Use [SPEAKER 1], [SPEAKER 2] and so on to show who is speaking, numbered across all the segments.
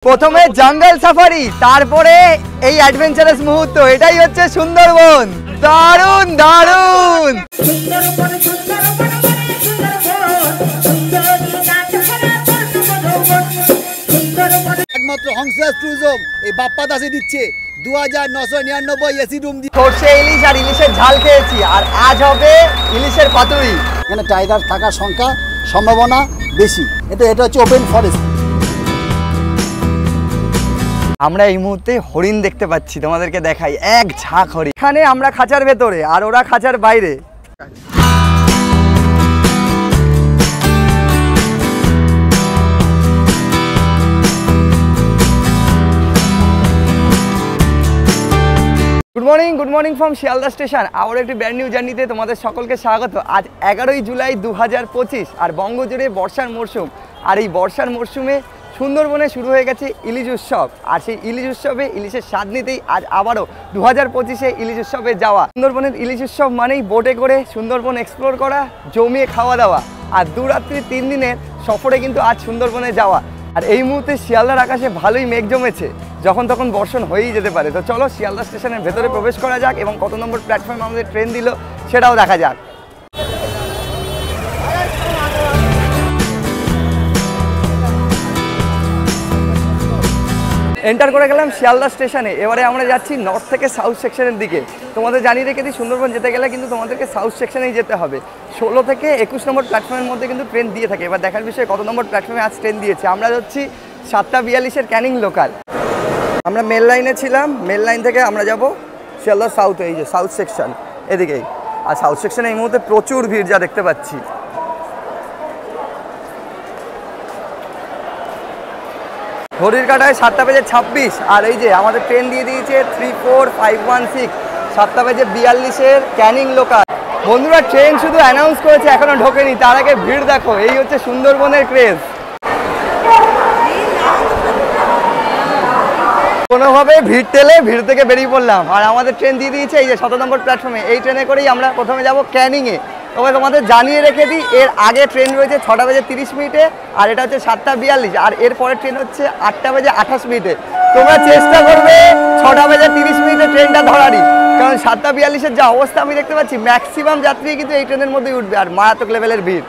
[SPEAKER 1] প্রথমে জঙ্গল সাফারি, তারপরে এই অ্যাডভেঞ্চারাস মুহূর্ত, এটাই হচ্ছে সুন্দরবন। দারুণ দারুণ।
[SPEAKER 2] একমাত্র হংসরাজ ট্যুরিজম এই বাপ্পা দাসে দিচ্ছে 2999 এসি রুম দিয়ে।
[SPEAKER 1] সর্ষে ইলিশ আর ইলিশের ঝাল খেয়েছি, আর আজ হবে ইলিশের পাতুরি।
[SPEAKER 2] এখানে টাইগার থাকার সংখ্যা সম্ভাবনা বেশি। এটা হচ্ছে ওপেন ফরেস্ট।
[SPEAKER 1] আমরা এই মুহূর্তে হরিণ দেখতে পাচ্ছি, তোমাদেরকে দেখাই। এক ঝাঁক হরিণ। এখানে আমরা খাঁচার ভেতরে আর ওরা খাঁচার বাইরে। Good morning from Sealdah station. আবার একটি ব্র্যান্ড নিউ জার্নিতে তোমাদের সকলকে স্বাগত। আজ 11ই জুলাই 2025, আর বঙ্গজুড়ে বর্ষার মরশুম। আর এই বর্ষার মরশুমে সুন্দরবনে শুরু হয়ে গেছে ইলিশ উৎসব। আর সেই ইলিশ উৎসবে ইলিশের স্বাদ নিতেই আজ আবারও 2025-এ ইলিশ উৎসবে যাওয়া। সুন্দরবনের ইলিশ উৎসব মানেই বোটে করে সুন্দরবন এক্সপ্লোর করা, জমিয়ে খাওয়া দাওয়া, আর 2 রাত্রি 3 দিনের সফরে কিন্তু আজ সুন্দরবনে যাওয়া। আর এই মুহূর্তে শিয়ালদার আকাশে ভালোই মেঘ জমেছে, যখন তখন বর্ষণ হয়েই যেতে পারে। তো চলো শিয়ালদা স্টেশনের ভেতরে প্রবেশ করা যাক, এবং কত নম্বর প্ল্যাটফর্মে আমাদের ট্রেন দিল সেটাও দেখা যাক। এন্টার করে গেলাম শিয়ালদা স্টেশনে। এবারে আমরা যাচ্ছি নর্থ থেকে সাউথ সেকশনের দিকে। তোমাদের জানিয়ে রেখে দিই, সুন্দরবন যেতে গেলে কিন্তু তোমাদেরকে সাউথ সেকশনেই যেতে হবে। 16 থেকে 21 নম্বর প্ল্যাটফর্মের মধ্যে কিন্তু ট্রেন দিয়ে থাকে। এবার দেখার বিষয়ে কত নম্বর প্ল্যাটফর্মে আজ ট্রেন দিয়েছে। আমরা যাচ্ছি 7:42-এর ক্যানিং লোকাল। আমরা মেল লাইনে ছিলাম, মেল লাইন থেকে আমরা যাব শিয়ালদা সাউথে, এই যে সাউথ সেকশন এদিকেই। আর সাউথ সেকশনে এই মুহূর্তে প্রচুর ভিড় যা দেখতে পাচ্ছি। ঘড়ির কাঁটায় 7:26, আর এই যে আমাদের ট্রেন দিয়ে দিয়েছে 34516, 7:42-এর ক্যানিং লোকাল। বন্ধুরা, ট্রেন শুধু অ্যানাউন্স করেছে, এখনো ঢোকেনি। তার আগে ভিড় দেখো, এই হচ্ছে সুন্দরবনের ক্রেজ। কোনোভাবে ভিড় টেলে ভিড় থেকে বেরিয়ে পড়লাম, আর আমাদের ট্রেন দিয়ে দিয়েছে এই যে 7 নম্বর প্ল্যাটফর্মে। এই ট্রেনে করেই আমরা প্রথমে যাব ক্যানিংয়ে। তবে তোমাদের জানিয়ে রেখে দিই, এর আগে ট্রেন রয়েছে 6:30, আর এটা হচ্ছে 7:42, আর এর পরের ট্রেন হচ্ছে 8:28। তোমরা চেষ্টা করবে 6:30 ট্রেনটা ধরারই, কারণ 7:42-এর যা অবস্থা আমি দেখতে পাচ্ছি, ম্যাক্সিমাম যাত্রী কিন্তু এই ট্রেনের মধ্যেই উঠবে, আর মারাত্মক লেভেলের ভিড়।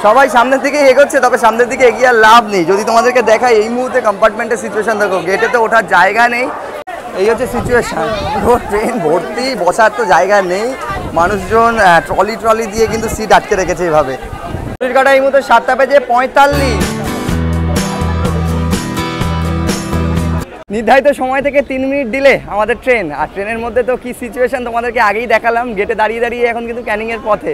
[SPEAKER 1] সবাই সামনের দিকে এগোচ্ছে, তবে সামনের দিকে এগিয়ে আর লাভ নেই। যদি তোমাদেরকে দেখাই এই মুহূর্তে কম্পার্টমেন্টের সিচুয়েশন দেখো, গেটে তো ওঠার জায়গা নেই। এই হচ্ছে সিচুয়েশন, পুরো ট্রেন ভর্তি, বসার তো জায়গা নেই। মানুষজন ট্রলি দিয়ে কিন্তু সিট আটকে রেখেছে এইভাবে। ঘড়ির কাঁটা এই মুহূর্তে 7:45। নির্ধারিত সময় থেকে 3 মিনিট দিলে আমাদের ট্রেন। আর ট্রেনের মধ্যে তো কি সিচুয়েশন তোমাদেরকে আগেই দেখালাম। গেটে দাঁড়িয়ে দাঁড়িয়ে এখন কিন্তু ক্যানিংয়ের পথে।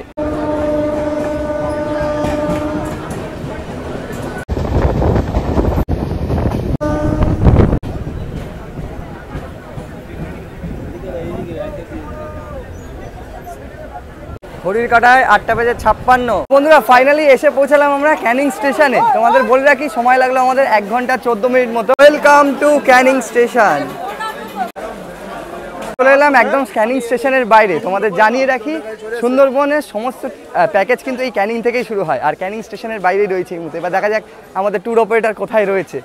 [SPEAKER 1] ঘড়ির কাঁটায় 8:56। বন্ধুরা, ফাইনালি এসে পৌঁছালাম আমরা ক্যানিং স্টেশনে। তোমাদের বলে রাখি, সময় লাগলো আমাদের 1 ঘন্টা 14 মিনিট মতো। Welcome to Canning station. চলে এলাম একদম ক্যানিং স্টেশনের বাইরে। তোমাদের জানিয়ে রাখি, সুন্দরবনের সমস্ত প্যাকেজ কিন্তু এই ক্যানিং থেকেই শুরু হয়, আর ক্যানিং স্টেশনের বাইরেই রয়েছে এই মুহূর্তে। এবার দেখা যাক আমাদের ট্যুর অপারেটর কোথায় রয়েছে।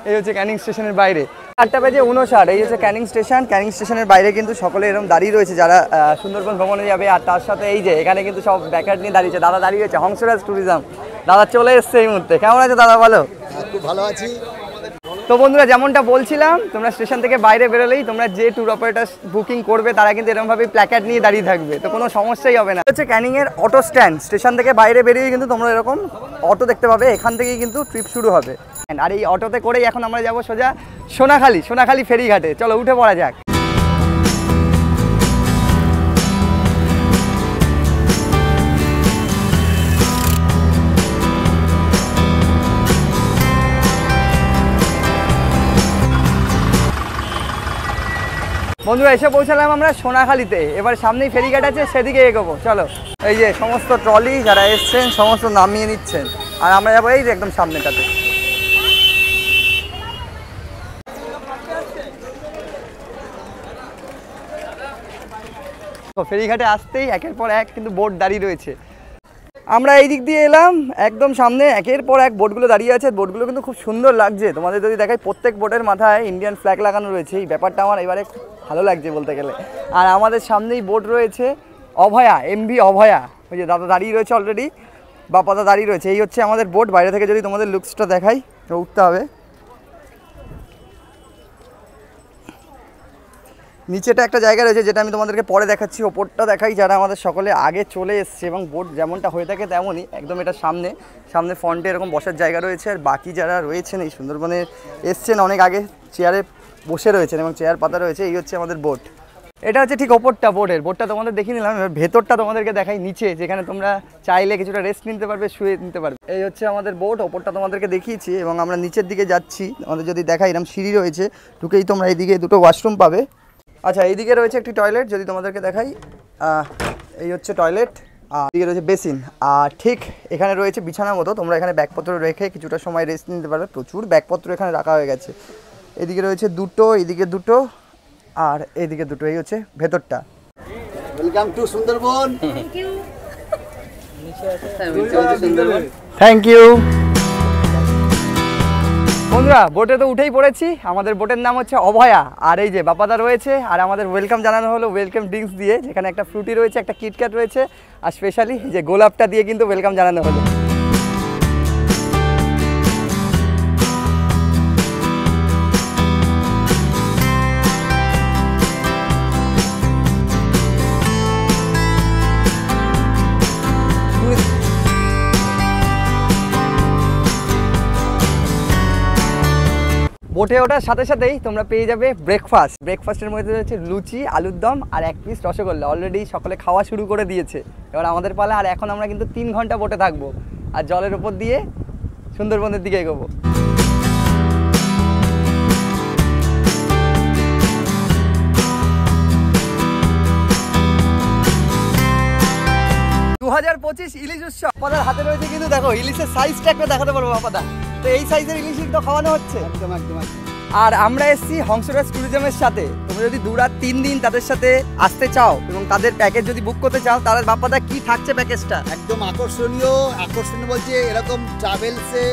[SPEAKER 1] এই হচ্ছে ক্যানিং স্টেশনের বাইরে। 8:59, এই হচ্ছে ক্যানিং স্টেশন। ক্যানিং স্টেশনের বাইরে কিন্তু সকলে এরকম দাঁড়িয়ে রয়েছে যারা সুন্দরবন ভ্রমণে যাবে। আর তার সাথে এই যে এখানে কিন্তু সব ব্যাকার নিয়ে দাঁড়িয়েছে। দাদা দাঁড়িয়ে রয়েছে, হংসরাজ ট্যুরিজম। দাদা চলে এসছে এই মুহূর্তে। কেমন আছে দাদা, বলো?
[SPEAKER 2] খুব ভালো আছি।
[SPEAKER 1] তো বন্ধুরা, যেমনটা বলছিলাম, তোমরা স্টেশন থেকে বাইরে বেরোলেই তোমরা যে ট্যুর অপারেটর বুকিং করবে তারা কিন্তু এরকমভাবে প্ল্যাকার্ড নিয়ে দাঁড়িয়ে থাকবে, তো কোনো সমস্যাই হবে না। হচ্ছে ক্যানিংয়ের অটো স্ট্যান্ড। স্টেশন থেকে বাইরে বেরিয়ে কিন্তু তোমরা এরকম অটো দেখতে পাবে, এখান থেকেই কিন্তু ট্রিপ শুরু হবে। আর এই অটোতে করেই এখন আমরা যাবো সোজা সোনাখালি ফেরিঘাটে। চলো উঠে পড়া যাক। বন্ধুরা, এসে পৌঁছালাম আমরা সোনাখালিতে। এবার সামনেই ফেরিঘাট আছে, সেদিকে এগোবো। চলো, এই যে সমস্ত ট্রলি যারা এসছেন সমস্ত নামিয়ে নিচ্ছেন, আর আমরা যাবো এই যে একদম সামনেটাতে। তো ফেরিঘাটে আসতেই একের পর এক কিন্তু বোট দাঁড়িয়ে রয়েছে। আমরা এই দিক দিয়ে এলাম, একদম সামনে একের পর এক বোটগুলো দাঁড়িয়ে আছে। বোটগুলো কিন্তু খুব সুন্দর লাগছে, তোমাদের যদি দেখাই প্রত্যেক বোটের মাথায় ইন্ডিয়ান ফ্ল্যাগ লাগানো রয়েছে। এই ব্যাপারটা আমার এবারে খুব ভালো লাগছে বলতে গেলে। আর আমাদের সামনেই বোট রয়েছে অভয়া, এমভি অভয়া, ওই যে দাদা দাঁড়িয়ে রয়েছে অলরেডি, বাপাদা দাঁড়িয়ে রয়েছে। এই হচ্ছে আমাদের বোট। বাইরে থেকে যদি তোমাদের লুকসটা দেখাই, উঠতে হবে। নিচেটা একটা জায়গা রয়েছে যেটা আমি তোমাদেরকে পরে দেখাচ্ছি, ওপরটা দেখাই। যারা আমাদের সকলে আগে চলে এসছে এবং বোট যেমনটা হয়ে থাকে তেমনই একদম এটা সামনে সামনে ফ্রন্টে এরকম বসার জায়গা রয়েছে। আর বাকি যারা রয়েছেন এই সুন্দরবনে এসছেন অনেক আগে, চেয়ারে বসে রয়েছেন এবং চেয়ার পাতা রয়েছে। এই হচ্ছে আমাদের বোট। এটা হচ্ছে ঠিক ওপরটা বোটটা তোমাদের দেখিয়ে নিলাম। এবার ভেতরটা তোমাদেরকে দেখাই, নিচে যেখানে তোমরা চাইলে কিছুটা রেস্ট নিতে পারবে, শুয়ে নিতে পারবে। এই হচ্ছে আমাদের বোট, ওপরটা তোমাদেরকে দেখিয়েছি এবং আমরা নিচের দিকে যাচ্ছি। আমাদের যদি দেখাই এরকম সিঁড়ি রয়েছে, ঢুকেই তোমরা এইদিকে দুটো ওয়াশরুম পাবে। আচ্ছা, এইদিকে রয়েছে একটি টয়লেট, যদি তোমাদেরকে দেখাই এই হচ্ছে টয়লেট। আর এদিকে রয়েছে বেসিন। আর ঠিক এখানে রয়েছে বিছানার মতো, তোমরা এখানে ব্যাগপত্র রেখে কিছুটা সময় রেস্ট নিতে পারবে। প্রচুর ব্যাগপত্র এখানে রাখা হয়ে গেছে। এদিকে রয়েছে দুটো, এদিকে দুটো, আর এইদিকে দুটো। এই হচ্ছে ভেতরটা।
[SPEAKER 2] Welcome to Sundarban.
[SPEAKER 1] Thank you. বন্ধুরা, বোটে তো উঠেই পড়েছি। আমাদের বোটের নাম হচ্ছে অভয়া। আর এই যে বাপাদা রয়েছে, আর আমাদের ওয়েলকাম জানানো হলো ওয়েলকাম ড্রিঙ্কস দিয়ে, যেখানে একটা ফ্রুটি রয়েছে, একটা কিটক্যাট রয়েছে, আর স্পেশালি যে গোলাপটা দিয়ে কিন্তু ওয়েলকাম জানানো হলো। বোটে ওঠার সাথে সাথেই তোমরা পেয়ে যাবে ব্রেকফাস্টের মধ্যে রয়েছে লুচি, আলুর দম আর এক পিস রসগোল্লা। অলরেডি সকলে খাওয়া শুরু করে দিয়েছে, এবার আমাদের পালা। আর এখন আমরা কিন্তু 3 ঘন্টা বোটে থাকবো আর জলের উপর দিয়ে সুন্দরবনের দিকে এগোবো। ইলিশ উৎসব বাপাদার হাতে রয়েছে, কিন্তু দেখো ইলিশের সাইজটা একটু দেখাতে পারবো বাপাদা। তো এই সাইজের ইলিশ তো খাওয়ানো হচ্ছে
[SPEAKER 2] একদম একদম।
[SPEAKER 1] আর আমরা এসেছি হংসরাজ ট্যুরিজমের সাথে। তোমরা যদি 2 রাত 3 দিন তাদের সাথে আসতে চাও এবং তাদের প্যাকেজ যদি বুক করতে চাও, তাহলে বাপাদা কি থাকছে প্যাকেজটা?
[SPEAKER 2] একদম আকর্ষণীয় বলছে এরকম ট্রাভেলসে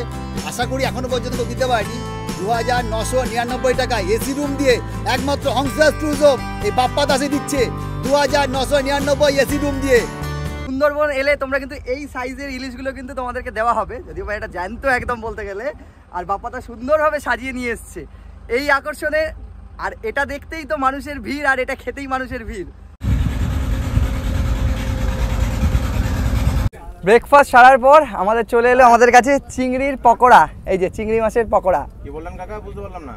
[SPEAKER 2] আশা করি এখনো পর্যন্ত দিতে পারিনি। 2999 টাকায় এসি রুম দিয়ে একমাত্র হংসরাজ ট্যুরিজম এই বাপ্পা দাসে দিচ্ছে 2999 এসি রুম দিয়ে।
[SPEAKER 1] সুন্দরবন এলে তোমরা কিন্তু এই সাইজের ইলিশগুলো কিন্তু তোমাদেরকে দেওয়া হবে, যদিও বা এটা জ্যান্ত একদম বলতে গেলে। আর বাপ্পাটা সুন্দরভাবে সাজিয়ে নিয়ে এসছে এই আকর্ষণে। আর এটা দেখতেই তো মানুষের ভিড়, আর এটা খেতেই মানুষের ভিড়। ব্রেকফাস্ট সারার পর আমাদের চলে এলো আমাদের কাছে চিংড়ির পকোড়া। এই যে চিংড়ি মাছের পকোড়া।
[SPEAKER 3] কি বললেন কাকা, বুঝতে পারলাম না।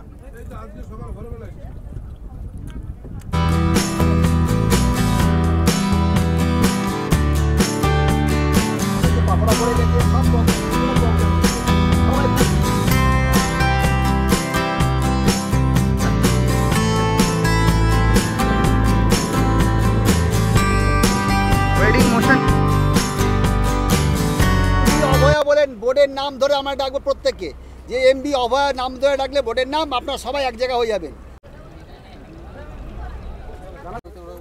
[SPEAKER 2] অভয়া বলেন বোর্ডের নাম ধরে আমরা ডাকবো প্রত্যেককে, যে এমবি অভয়া নাম ধরে ডাকলে বোর্ডের নাম আপনারা সবাই এক জায়গা হয়ে যাবেন।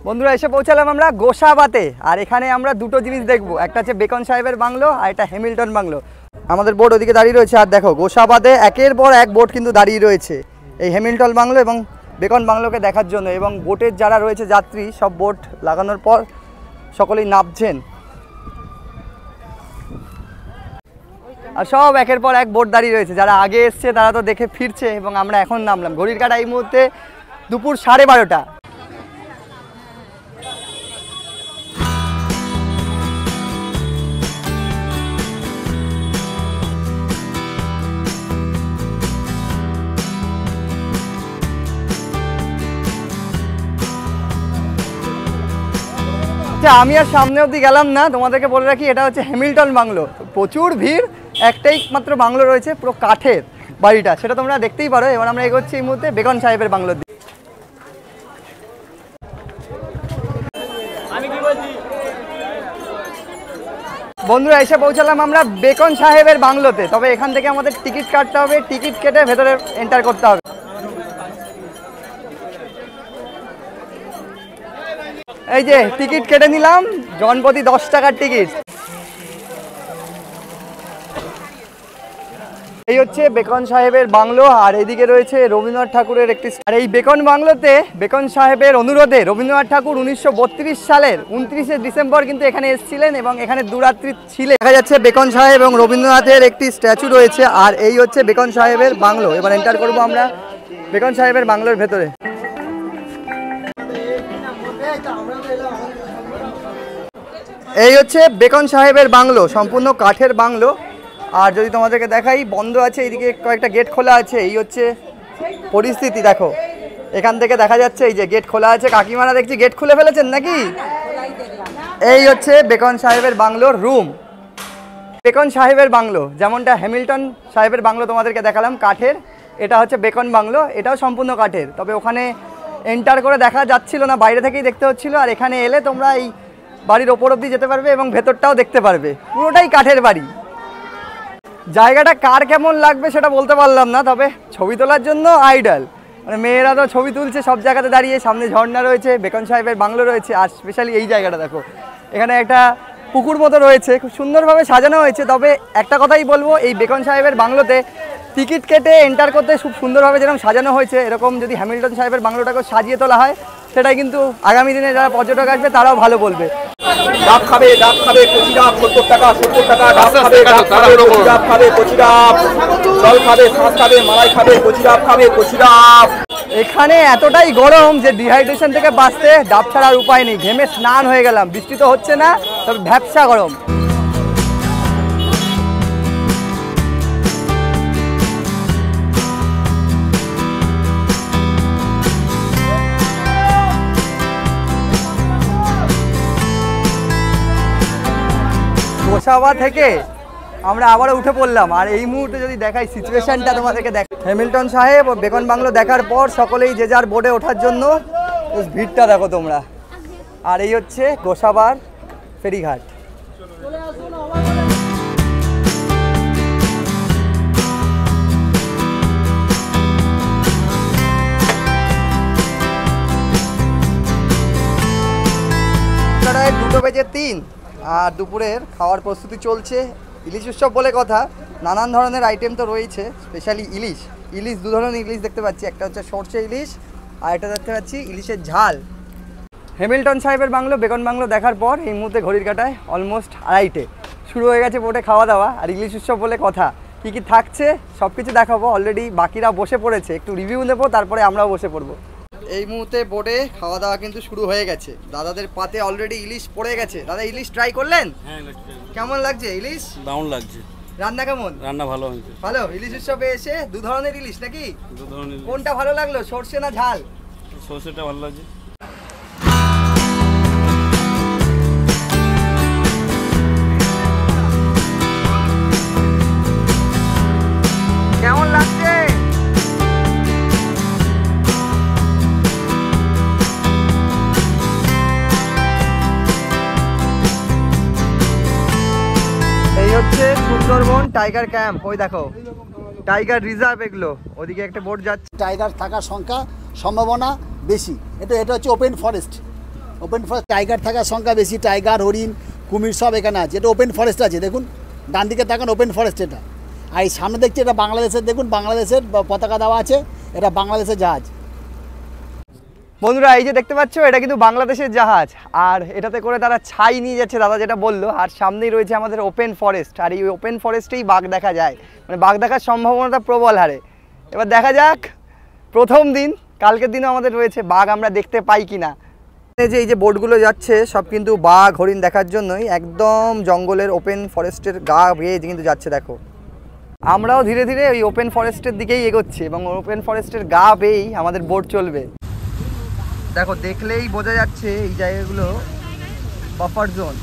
[SPEAKER 1] বন্ধুরা, এসে পৌঁছালাম আমরা গোসাবাতে। আর এখানে আমরা দুটো জিনিস দেখবো, একটা হচ্ছে বেকন সাহেবের বাংলো আর একটা হ্যামিল্টন বাংলো। আমাদের বোট ওদিকে দাঁড়িয়ে রয়েছে। আর দেখো গোসাবাতে একের পর এক বোট কিন্তু দাঁড়িয়ে রয়েছে এই হ্যামিল্টন বাংলো এবং বেকন বাংলোকে দেখার জন্য। এবং বোটের যারা রয়েছে যাত্রী, সব বোট লাগানোর পর সকলেই নামছেন। আর সব একের পর এক বোট দাঁড়িয়ে রয়েছে। যারা আগে এসছে তারা তো দেখে ফিরছে এবং আমরা এখন নামলাম। ঘড়ির কাঁটা এই মুহূর্তে দুপুর 12:30। আমি আর সামনে অবধি গেলাম না, তোমাদেরকে বলে রাখি এটা হচ্ছে হ্যামিল্টন বাংলো। প্রচুর ভিড়, একটাই মাত্র বাংলো রয়েছে পুরো কাঠের বাড়িটা, সেটা তোমরা দেখতেই পারো। এবার আমরা এগোচ্ছি এই মুহূর্তে বেকন সাহেবের বাংলোর দিকে। বন্ধুরা, এসে পৌঁছালাম আমরা বেকন সাহেবের বাংলোতে। তবে এখান থেকে আমাদের টিকিট কাটতে হবে, টিকিট কেটে ভেতরে এন্টার করতে হবে। এই যে টিকিট কেটে নিলাম, জনপ্রতি 10 টাকার টিকিট। এই হচ্ছে বেকন সাহেবের বাংলো, আর এদিকে রয়েছে রবীন্দ্রনাথ ঠাকুরের একটি, আর এই বেকন বাংলোতে বেকন সাহেবের অনুরোধে রবীন্দ্রনাথ ঠাকুর 1932 সালের 29শে ডিসেম্বর কিন্তু এখানে এসেছিলেন এবং এখানে দুরাত্রি ছিলেন। দেখা যাচ্ছে বেকন সাহেব এবং রবীন্দ্রনাথের একটি স্ট্যাচু রয়েছে, আর এই হচ্ছে বেকন সাহেবের বাংলো। এবার এন্টার করবো আমরা বেকন সাহেবের বাংলোর ভেতরে। এই হচ্ছে বেকন সাহেবের বাংলো, সম্পূর্ণ কাঠের বাংলো। আর যদি তোমাদেরকে দেখাই, বন্ধ আছে, এইদিকে কয়েকটা গেট খোলা আছে। এই হচ্ছে পরিস্থিতি, দেখো এখান থেকে দেখা যাচ্ছে এই যে গেট খোলা আছে। কাকিমারা দেখছি গেট খুলে ফেলেছেন নাকি? এই হচ্ছে বেকন সাহেবের বাংলোর রুম। বেকন সাহেবের বাংলো যেমনটা হ্যামিল্টন সাহেবের বাংলো তোমাদেরকে দেখালাম কাঠের, এটা হচ্ছে বেকন বাংলো, এটাও সম্পূর্ণ কাঠের। তবে ওখানে এন্টার করে দেখা যাচ্ছিল না, বাইরে থেকেই দেখতে হচ্ছিল। আর এখানে এলে তোমরা এই বাড়ির ওপর অব্দি যেতে পারবে এবং ভেতরটাও দেখতে পারবে, পুরোটাই কাঠের বাড়ি। জায়গাটা কার কেমন লাগবে সেটা বলতে পারলাম না, তবে ছবি তোলার জন্য আইডল। মানে মেয়েরা তো ছবি তুলছে সব জায়গাতে দাঁড়িয়ে, সামনে ঝর্ণা রয়েছে, বেকন সাহেবের বাংলো রয়েছে। আর স্পেশালি এই জায়গাটা দেখো, এখানে একটা পুকুর মতো রয়েছে, খুব সুন্দরভাবে সাজানো হয়েছে। তবে একটা কথাই বলবো, এই বেকন সাহেবের বাংলোতে টিকিট কেটে এন্টার করতে খুব সুন্দরভাবে যেরকম সাজানো হয়েছে, এরকম যদি হ্যামিল্টন সাহেবের বাংলোটাকে সাজিয়ে তোলা হয়, সেটাই কিন্তু আগামী দিনে যারা পর্যটক আসবে তারাও ভালো বলবে।
[SPEAKER 3] ডাব খাবে কচি ডাব 70 টাকা 70 টাকা। ডাব খাবে ডাব খাবে কচি ডাব, জল খাবে শাঁস খাবে মালাই খাবে কচি ডাব খাবে কচি ডাব।
[SPEAKER 1] এখানে এতটাই গরম যে ডিহাইড্রেশন থেকে বাঁচতে ডাব ছাড়ার উপায় নেই। ঘেমে স্নান হয়ে গেলাম, বৃষ্টি তো হচ্ছে না, তবে ভ্যাপসা গরম। গোসাবা থেকে আমরা আবারও উঠে পড়লাম, আর এই মুহূর্তে যদি দেখাই সিচুয়েশনটা তোমাদেরকে দেখ, হ্যামিল্টন সাহেব ও বেকন বাংলো দেখার পর সকলেই যে যার বোটে ওঠার জন্য ভিড়টা দেখো তোমরা। আর এই হচ্ছে গোসাবার ফেরিঘাট। প্রায় 2:03 আর দুপুরের খাওয়ার প্রস্তুতি চলছে। ইলিশ উৎসব বলে কথা, নানান ধরনের আইটেম তো রয়েছে। স্পেশালি ইলিশ দু ধরনের ইলিশ দেখতে পাচ্ছি, একটা হচ্ছে সরষে ইলিশ আর একটা দেখতে পাচ্ছি ইলিশের ঝাল। হ্যামিল্টন সাহেবের বাংলো বেকন বাংলো দেখার পর এই মুহূর্তে ঘড়ির কাঁটায় অলমোস্ট 2:30 শুরু হয়ে গেছে বোটে খাওয়া দাওয়া। আর ইলিশ উৎসব বলে কথা, কী কী থাকছে সব কিছু দেখাবো। অলরেডি বাকিরা বসে পড়েছে, একটু রিভিউ নেবো, তারপরে আমরাও বসে পড়বো। এই মুহূর্তে বোটে খাওয়া দাওয়া কিন্তু শুরু হয়ে গেছে। দাদাদের পাতে অলরেডি ইলিশ পড়ে গেছে। দাদা ইলিশ ট্রাই করলেন?
[SPEAKER 4] হ্যাঁ,
[SPEAKER 1] কেমন লাগছে ইলিশ?
[SPEAKER 4] দারুণ লাগছে।
[SPEAKER 1] রান্না কেমন?
[SPEAKER 4] রান্না ভালো হয়েছে।
[SPEAKER 1] ভালো। ইলিশ উৎসবে এসে দু ধরনের ইলিশ নাকি?
[SPEAKER 4] দু ধরনের।
[SPEAKER 1] কোনটা ভালো লাগলো, সরষে না ঝাল?
[SPEAKER 4] সরষেটা ভালো লাগছে।
[SPEAKER 1] কেমন লাগছে? এই হচ্ছে সুন্দরবন টাইগার ক্যাম্প। ওই দেখো টাইগার রিজার্ভ, এগুলো ওদিকে একটা বোট যাচ্ছে।
[SPEAKER 2] টাইগার থাকার সংখ্যা সম্ভাবনা বেশি। এটা হচ্ছে ওপেন ফরেস্ট। টাইগার থাকার সংখ্যা বেশি। টাইগার, হরিণ, কুমির সব এখানে আছে। এটা ওপেন ফরেস্ট আছে, দেখুন ডান দিকে তাকান, ওপেন ফরেস্ট এটা। আর এই সামনে দেখছি এটা বাংলাদেশের, দেখুন বাংলাদেশের পতাকা দেওয়া আছে, এটা বাংলাদেশের জাহাজ।
[SPEAKER 1] বন্ধুরা এই যে দেখতে পাচ্ছ, এটা কিন্তু বাংলাদেশের জাহাজ, আর এটাতে করে তারা ছাই নিয়ে যাচ্ছে, দাদা যেটা বললো। আর সামনেই রয়েছে আমাদের ওপেন ফরেস্ট, আর এই ওপেন ফরেস্টেই বাঘ দেখা যায়, মানে বাঘ দেখার সম্ভাবনাটা প্রবল হারে। এবার দেখা যাক, প্রথম দিন, কালকের দিনও আমাদের রয়েছে, বাঘ আমরা দেখতে পাই কিনা। এই যে বোটগুলো যাচ্ছে সব কিন্তু বাঘ হরিণ দেখার জন্যই, একদম জঙ্গলের ওপেন ফরেস্টের গা বেয়ে কিন্তু যাচ্ছে। দেখো আমরাও ধীরে ধীরে ওই ওপেন ফরেস্টের দিকেই এগোচ্ছি, এবং ওপেন ফরেস্টের গা বেয়েই আমাদের বোট চলবে। দেখো দেখলেই বোঝা যাচ্ছে এই জায়গাগুলো বাফার জোন।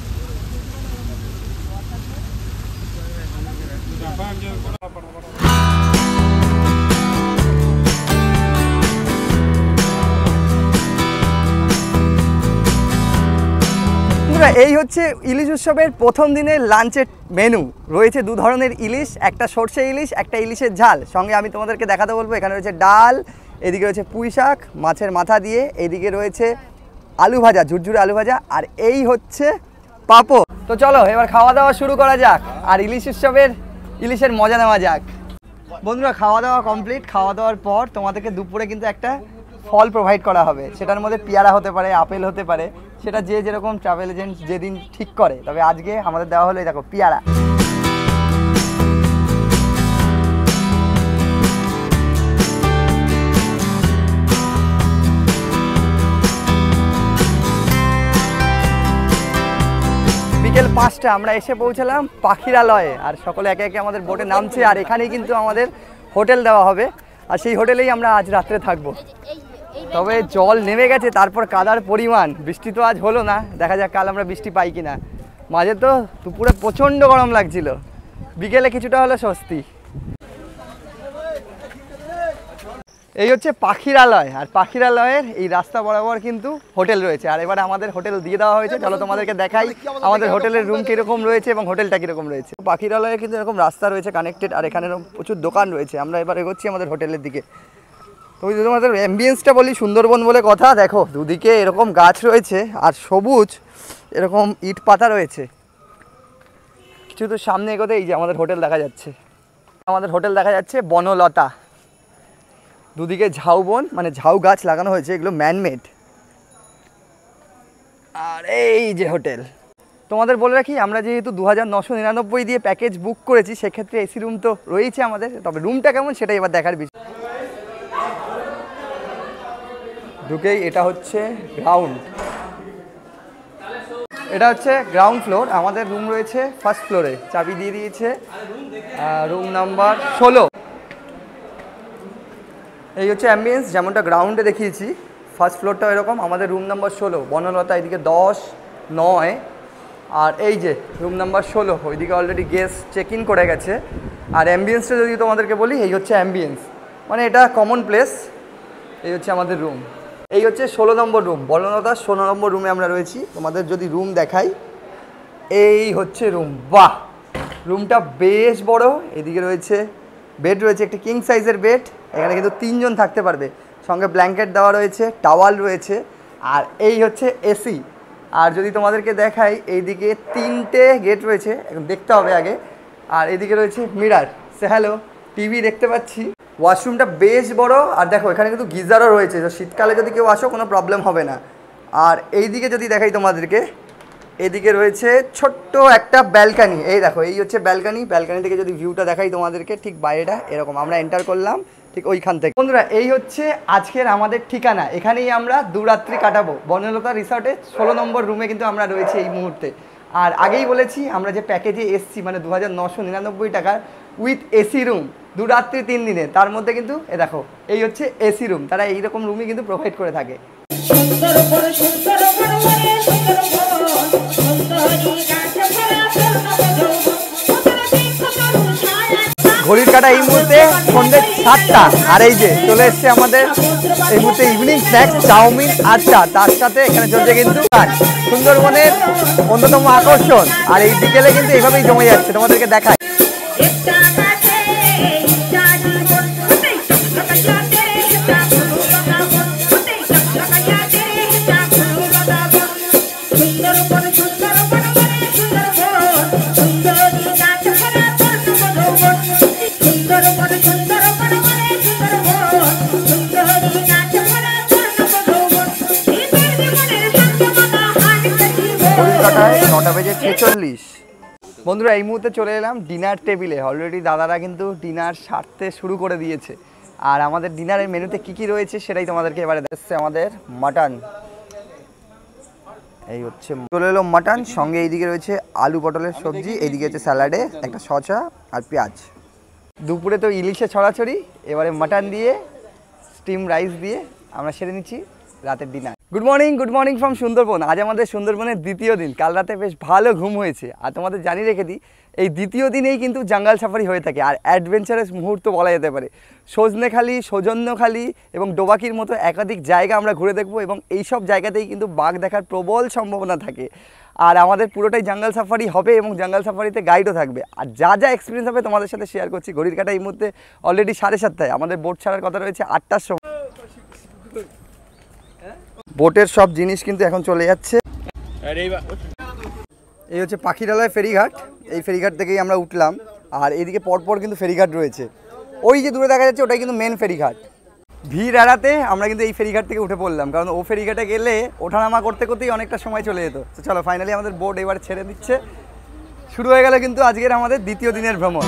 [SPEAKER 1] এই হচ্ছে ইলিশ উৎসবের প্রথম দিনের লাঞ্চের মেনু। রয়েছে দু ধরনের ইলিশ, একটা সরষে ইলিশ, একটা ইলিশের ঝাল। সঙ্গে আমি তোমাদেরকে দেখাতে বলবো, এখানে রয়েছে ডাল, এদিকে রয়েছে পুঁই শাক মাছের মাথা দিয়ে, এইদিকে রয়েছে আলু ভাজা, ঝুরঝুরে আলু ভাজা, আর এই হচ্ছে পাঁপড়। তো চলো এবার খাওয়া দাওয়া শুরু করা যাক, আর ইলিশ উৎসবের ইলিশের মজা নেওয়া যাক। বন্ধুরা খাওয়া দাওয়া কমপ্লিট। খাওয়া দাওয়ার পর তোমাদেরকে দুপুরে কিন্তু একটা ফল প্রোভাইড করা হবে। সেটার মধ্যে পেয়ারা হতে পারে, আপেল হতে পারে, সেটা যে যেরকম ট্রাভেল এজেন্ট যেদিন ঠিক করে। তবে আজকে আমাদের দেওয়া হলো, দেখো, পেয়ারা। বিকেল 5টা আমরা এসে পৌঁছালাম পাখিরালয়ে। আর সকলে একে একে আমাদের বোটে নামছে। আর এখানেই কিন্তু আমাদের হোটেল দেওয়া হবে, আর সেই হোটেলেই আমরা আজ রাত্রে থাকবো। তবে জল নেমে গেছে, তারপর কাদার পরিমাণ। বৃষ্টি তো আজ হলো না, দেখা যাক কাল আমরা বৃষ্টি পাই কিনা। মাঝে তো দুপুরে প্রচণ্ড গরম লাগছিল, বিকেলে কিছুটা হলো স্বস্তি। এই হচ্ছে পাখিরালয়, আর পাখিরালয়ের এই রাস্তা বরাবর কিন্তু হোটেল রয়েছে। আর এবার আমাদের হোটেল দিয়ে দেওয়া হয়েছে। চলো তোমাদেরকে দেখাই আমাদের হোটেলের রুম কীরকম রয়েছে এবং হোটেলটা কীরকম রয়েছে। পাখিরালয়ে কিন্তু এরকম রাস্তা রয়েছে কানেক্টেড, আর এখানে প্রচুর দোকান রয়েছে। আমরা এবার এগোচ্ছি আমাদের হোটেলের দিকে। তো যদি তোমাদের অ্যাম্বিয়েন্সটা বলি, সুন্দরবন বলে কথা। দেখো দুদিকে এরকম গাছ রয়েছে আর সবুজ এরকম ইট পাতা রয়েছে। কিছু তো সামনে এগোতে এই যে আমাদের হোটেল দেখা যাচ্ছে। আমাদের হোটেল দেখা যাচ্ছে বনলতা, দুদিকে ঝাউবন মানে ঝাউ গাছ লাগানো হয়েছে, এগুলো ম্যানমেড। আর এই যে হোটেল। তোমাদের বলে রাখি, আমরা যেহেতু 2999 দিয়ে প্যাকেজ বুক করেছি, সেক্ষেত্রে এসি রুম তো রয়েছে আমাদের। তবে রুমটা কেমন সেটা এবার দেখার বিষয়। ঢুকেই এটা হচ্ছে গ্রাউন্ড, এটা হচ্ছে গ্রাউন্ড ফ্লোর। আমাদের রুম রয়েছে ফার্স্ট ফ্লোরে, চাবি দিয়ে দিয়েছে, রুম নাম্বার 16। এই হচ্ছে অ্যাম্বিয়েন্স, যেমনটা গ্রাউন্ডে দেখিয়েছি। ফার্স্ট ফ্লোরটা এরকম, আমাদের রুম নাম্বার 16। বনলতা এদিকে 10, 9, আর এই যে রুম নাম্বার 16, ওইদিকে অলরেডি গেস্ট চেক ইন করে গেছে। আর অ্যাম্বিয়েন্সটা যদি তোমাদেরকে বলি, এই হচ্ছে অ্যাম্বিয়েন্স, মানে এটা কমন প্লেস। এই হচ্ছে আমাদের রুম, এই হচ্ছে 16 নম্বর রুম। বনলতার 16 নম্বর রুমে আমরা রয়েছি। তোমাদের যদি রুম দেখাই, এই হচ্ছে রুম। বাহ, রুমটা বেশ বড়। এদিকে রয়েছে বেড, রয়েছে একটি কিং সাইজের বেড। এখানে কিন্তু 3 জন থাকতে পারবে, সঙ্গে ব্ল্যাঙ্কেট দেওয়া রয়েছে, টাওয়াল রয়েছে। আর এই হচ্ছে এসি। আর যদি তোমাদেরকে দেখাই, এইদিকে 3টে গেট রয়েছে, এখন দেখতে হবে আগে। আর এদিকে রয়েছে মিরার, সে হ্যালো, টিভি দেখতে পাচ্ছি। ওয়াশরুমটা বেশ বড়। আর দেখো এখানে কিন্তু গিজারও রয়েছে, তো শীতকালে যদি কেউ আসো কোনো প্রবলেম হবে না। আর এইদিকে যদি দেখাই তোমাদেরকে, এদিকে রয়েছে ছোট্ট একটা ব্যালকানি। এই দেখো, এই হচ্ছে ব্যালকানি। ব্যালকানি থেকে যদি ভিউটা দেখাই তোমাদেরকে, ঠিক বাইরেটা এরকম। আমরা এন্টার করলাম ঠিক ওইখান থেকে। বন্ধুরা, এই হচ্ছে আজকের আমাদের ঠিকানা। এখানেই আমরা 2 রাত্রি কাটাবো। বনলতা রিসর্টে 16 নম্বর রুমে কিন্তু আমরা রয়েছি এই মুহূর্তে। আর আগেই বলেছি, আমরা যে প্যাকেজে এসছি, মানে 2999 টাকার উইথ এসি রুম, 2 রাত্রি 3 দিনে, তার মধ্যে কিন্তু এ দেখো এই হচ্ছে এসি রুম। তারা এইরকম রুমই কিন্তু প্রোভাইড করে থাকে। ঘড়ির কাটা এই মুহূর্তে সন্ধ্যে 7টা। আর এই যে চলে এসছে আমাদের এই মুহূর্তে ইভিনিং স্ন্যাক্স, চাউমিন আর চা। তার সাথে এখানে চলছে কিন্তু সুন্দরবনের অন্যতম আকর্ষণ। আর এই বিকেলে কিন্তু এইভাবেই জমে যাচ্ছে, তোমাদেরকে দেখায়। কলকাতায় 9:46। বন্ধুরা, এই মুহূর্তে চলে এলাম ডিনার টেবিলে। অলরেডি দাদারা কিন্তু ডিনার সারতে শুরু করে দিয়েছে। আর আমাদের ডিনারের মেনুতে কি কি রয়েছে সেটাই তোমাদেরকে এবারে দেখছে। আমাদের মাটন, এই হচ্ছে চলে এলো মাটন, সঙ্গে এইদিকে রয়েছে আলু পটলের সবজি, এইদিকে হচ্ছে স্যালাডে একটা শসা আর পেঁয়াজ। দুপুরে তো ইলিশে ছড়াছড়ি, এবারে মাটন দিয়ে স্টিম রাইস দিয়ে আমরা সেরে নিচ্ছি রাতের dinner. Good morning from Sundarban. আজ আমাদের সুন্দরবনের দ্বিতীয় দিন। কাল রাতে বেশ ভালো ঘুম হয়েছে। আর তোমাদের জানিয়ে রেখে দিই, এই দ্বিতীয় দিনেই কিন্তু জঙ্গল সাফারি হয়ে থাকে। আর অ্যাডভেঞ্চারাস মুহূর্ত বলা যেতে পারে। সজনেখালি, সৌজন্যখালি এবং ডোবাকির মতো একাধিক জায়গা আমরা ঘুরে দেখবো। এবং এই সব জায়গাতেই কিন্তু বাঘ দেখার প্রবল সম্ভাবনা থাকে। আর আমাদের পুরোটাই জঙ্গল সাফারি হবে এবং জঙ্গল সাফারিতে গাইডও থাকবে। আর যা যা এক্সপিরিয়েন্স হবে তোমাদের সাথে শেয়ার করছি। ঘড়ির কাটা এই মুহূর্তে অলরেডি 7:30। আমাদের বোট ছাড়ার কথা রয়েছে 8টার সময়। বোটের সব জিনিস কিন্তু এখন চলে যাচ্ছে। এই হচ্ছে পাখিরালয় ফেরিঘাট। এই ফেরিঘাট থেকেই আমরা উঠলাম। আর এইদিকে পরপর কিন্তু ফেরিঘাট রয়েছে। ওই যে দূরে দেখা যাচ্ছে ওটাই কিন্তু মেন ফেরিঘাট। ভিড় এড়াতে আমরা কিন্তু এই ফেরিঘাট থেকে উঠে পড়লাম, কারণ ও ফেরিঘাটে গেলে ওঠানামা করতে করতেই অনেকটা সময় চলে যেত। তো চলো ফাইনালি আমাদের বোট এবার ছেড়ে দিচ্ছে, শুরু হয়ে গেল কিন্তু আজকের আমাদের দ্বিতীয় দিনের ভ্রমণ।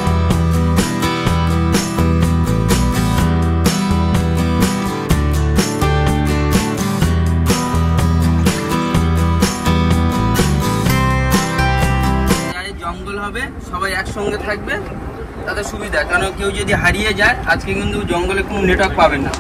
[SPEAKER 5] জঙ্গল হবে, সবাই একসঙ্গে থাকবে, তাদের সুবিধা। কারণ কেউ যদি হারিয়ে যায় আজকে কিন্তু জঙ্গলে কোনো নেটওয়ার্ক পাবে না,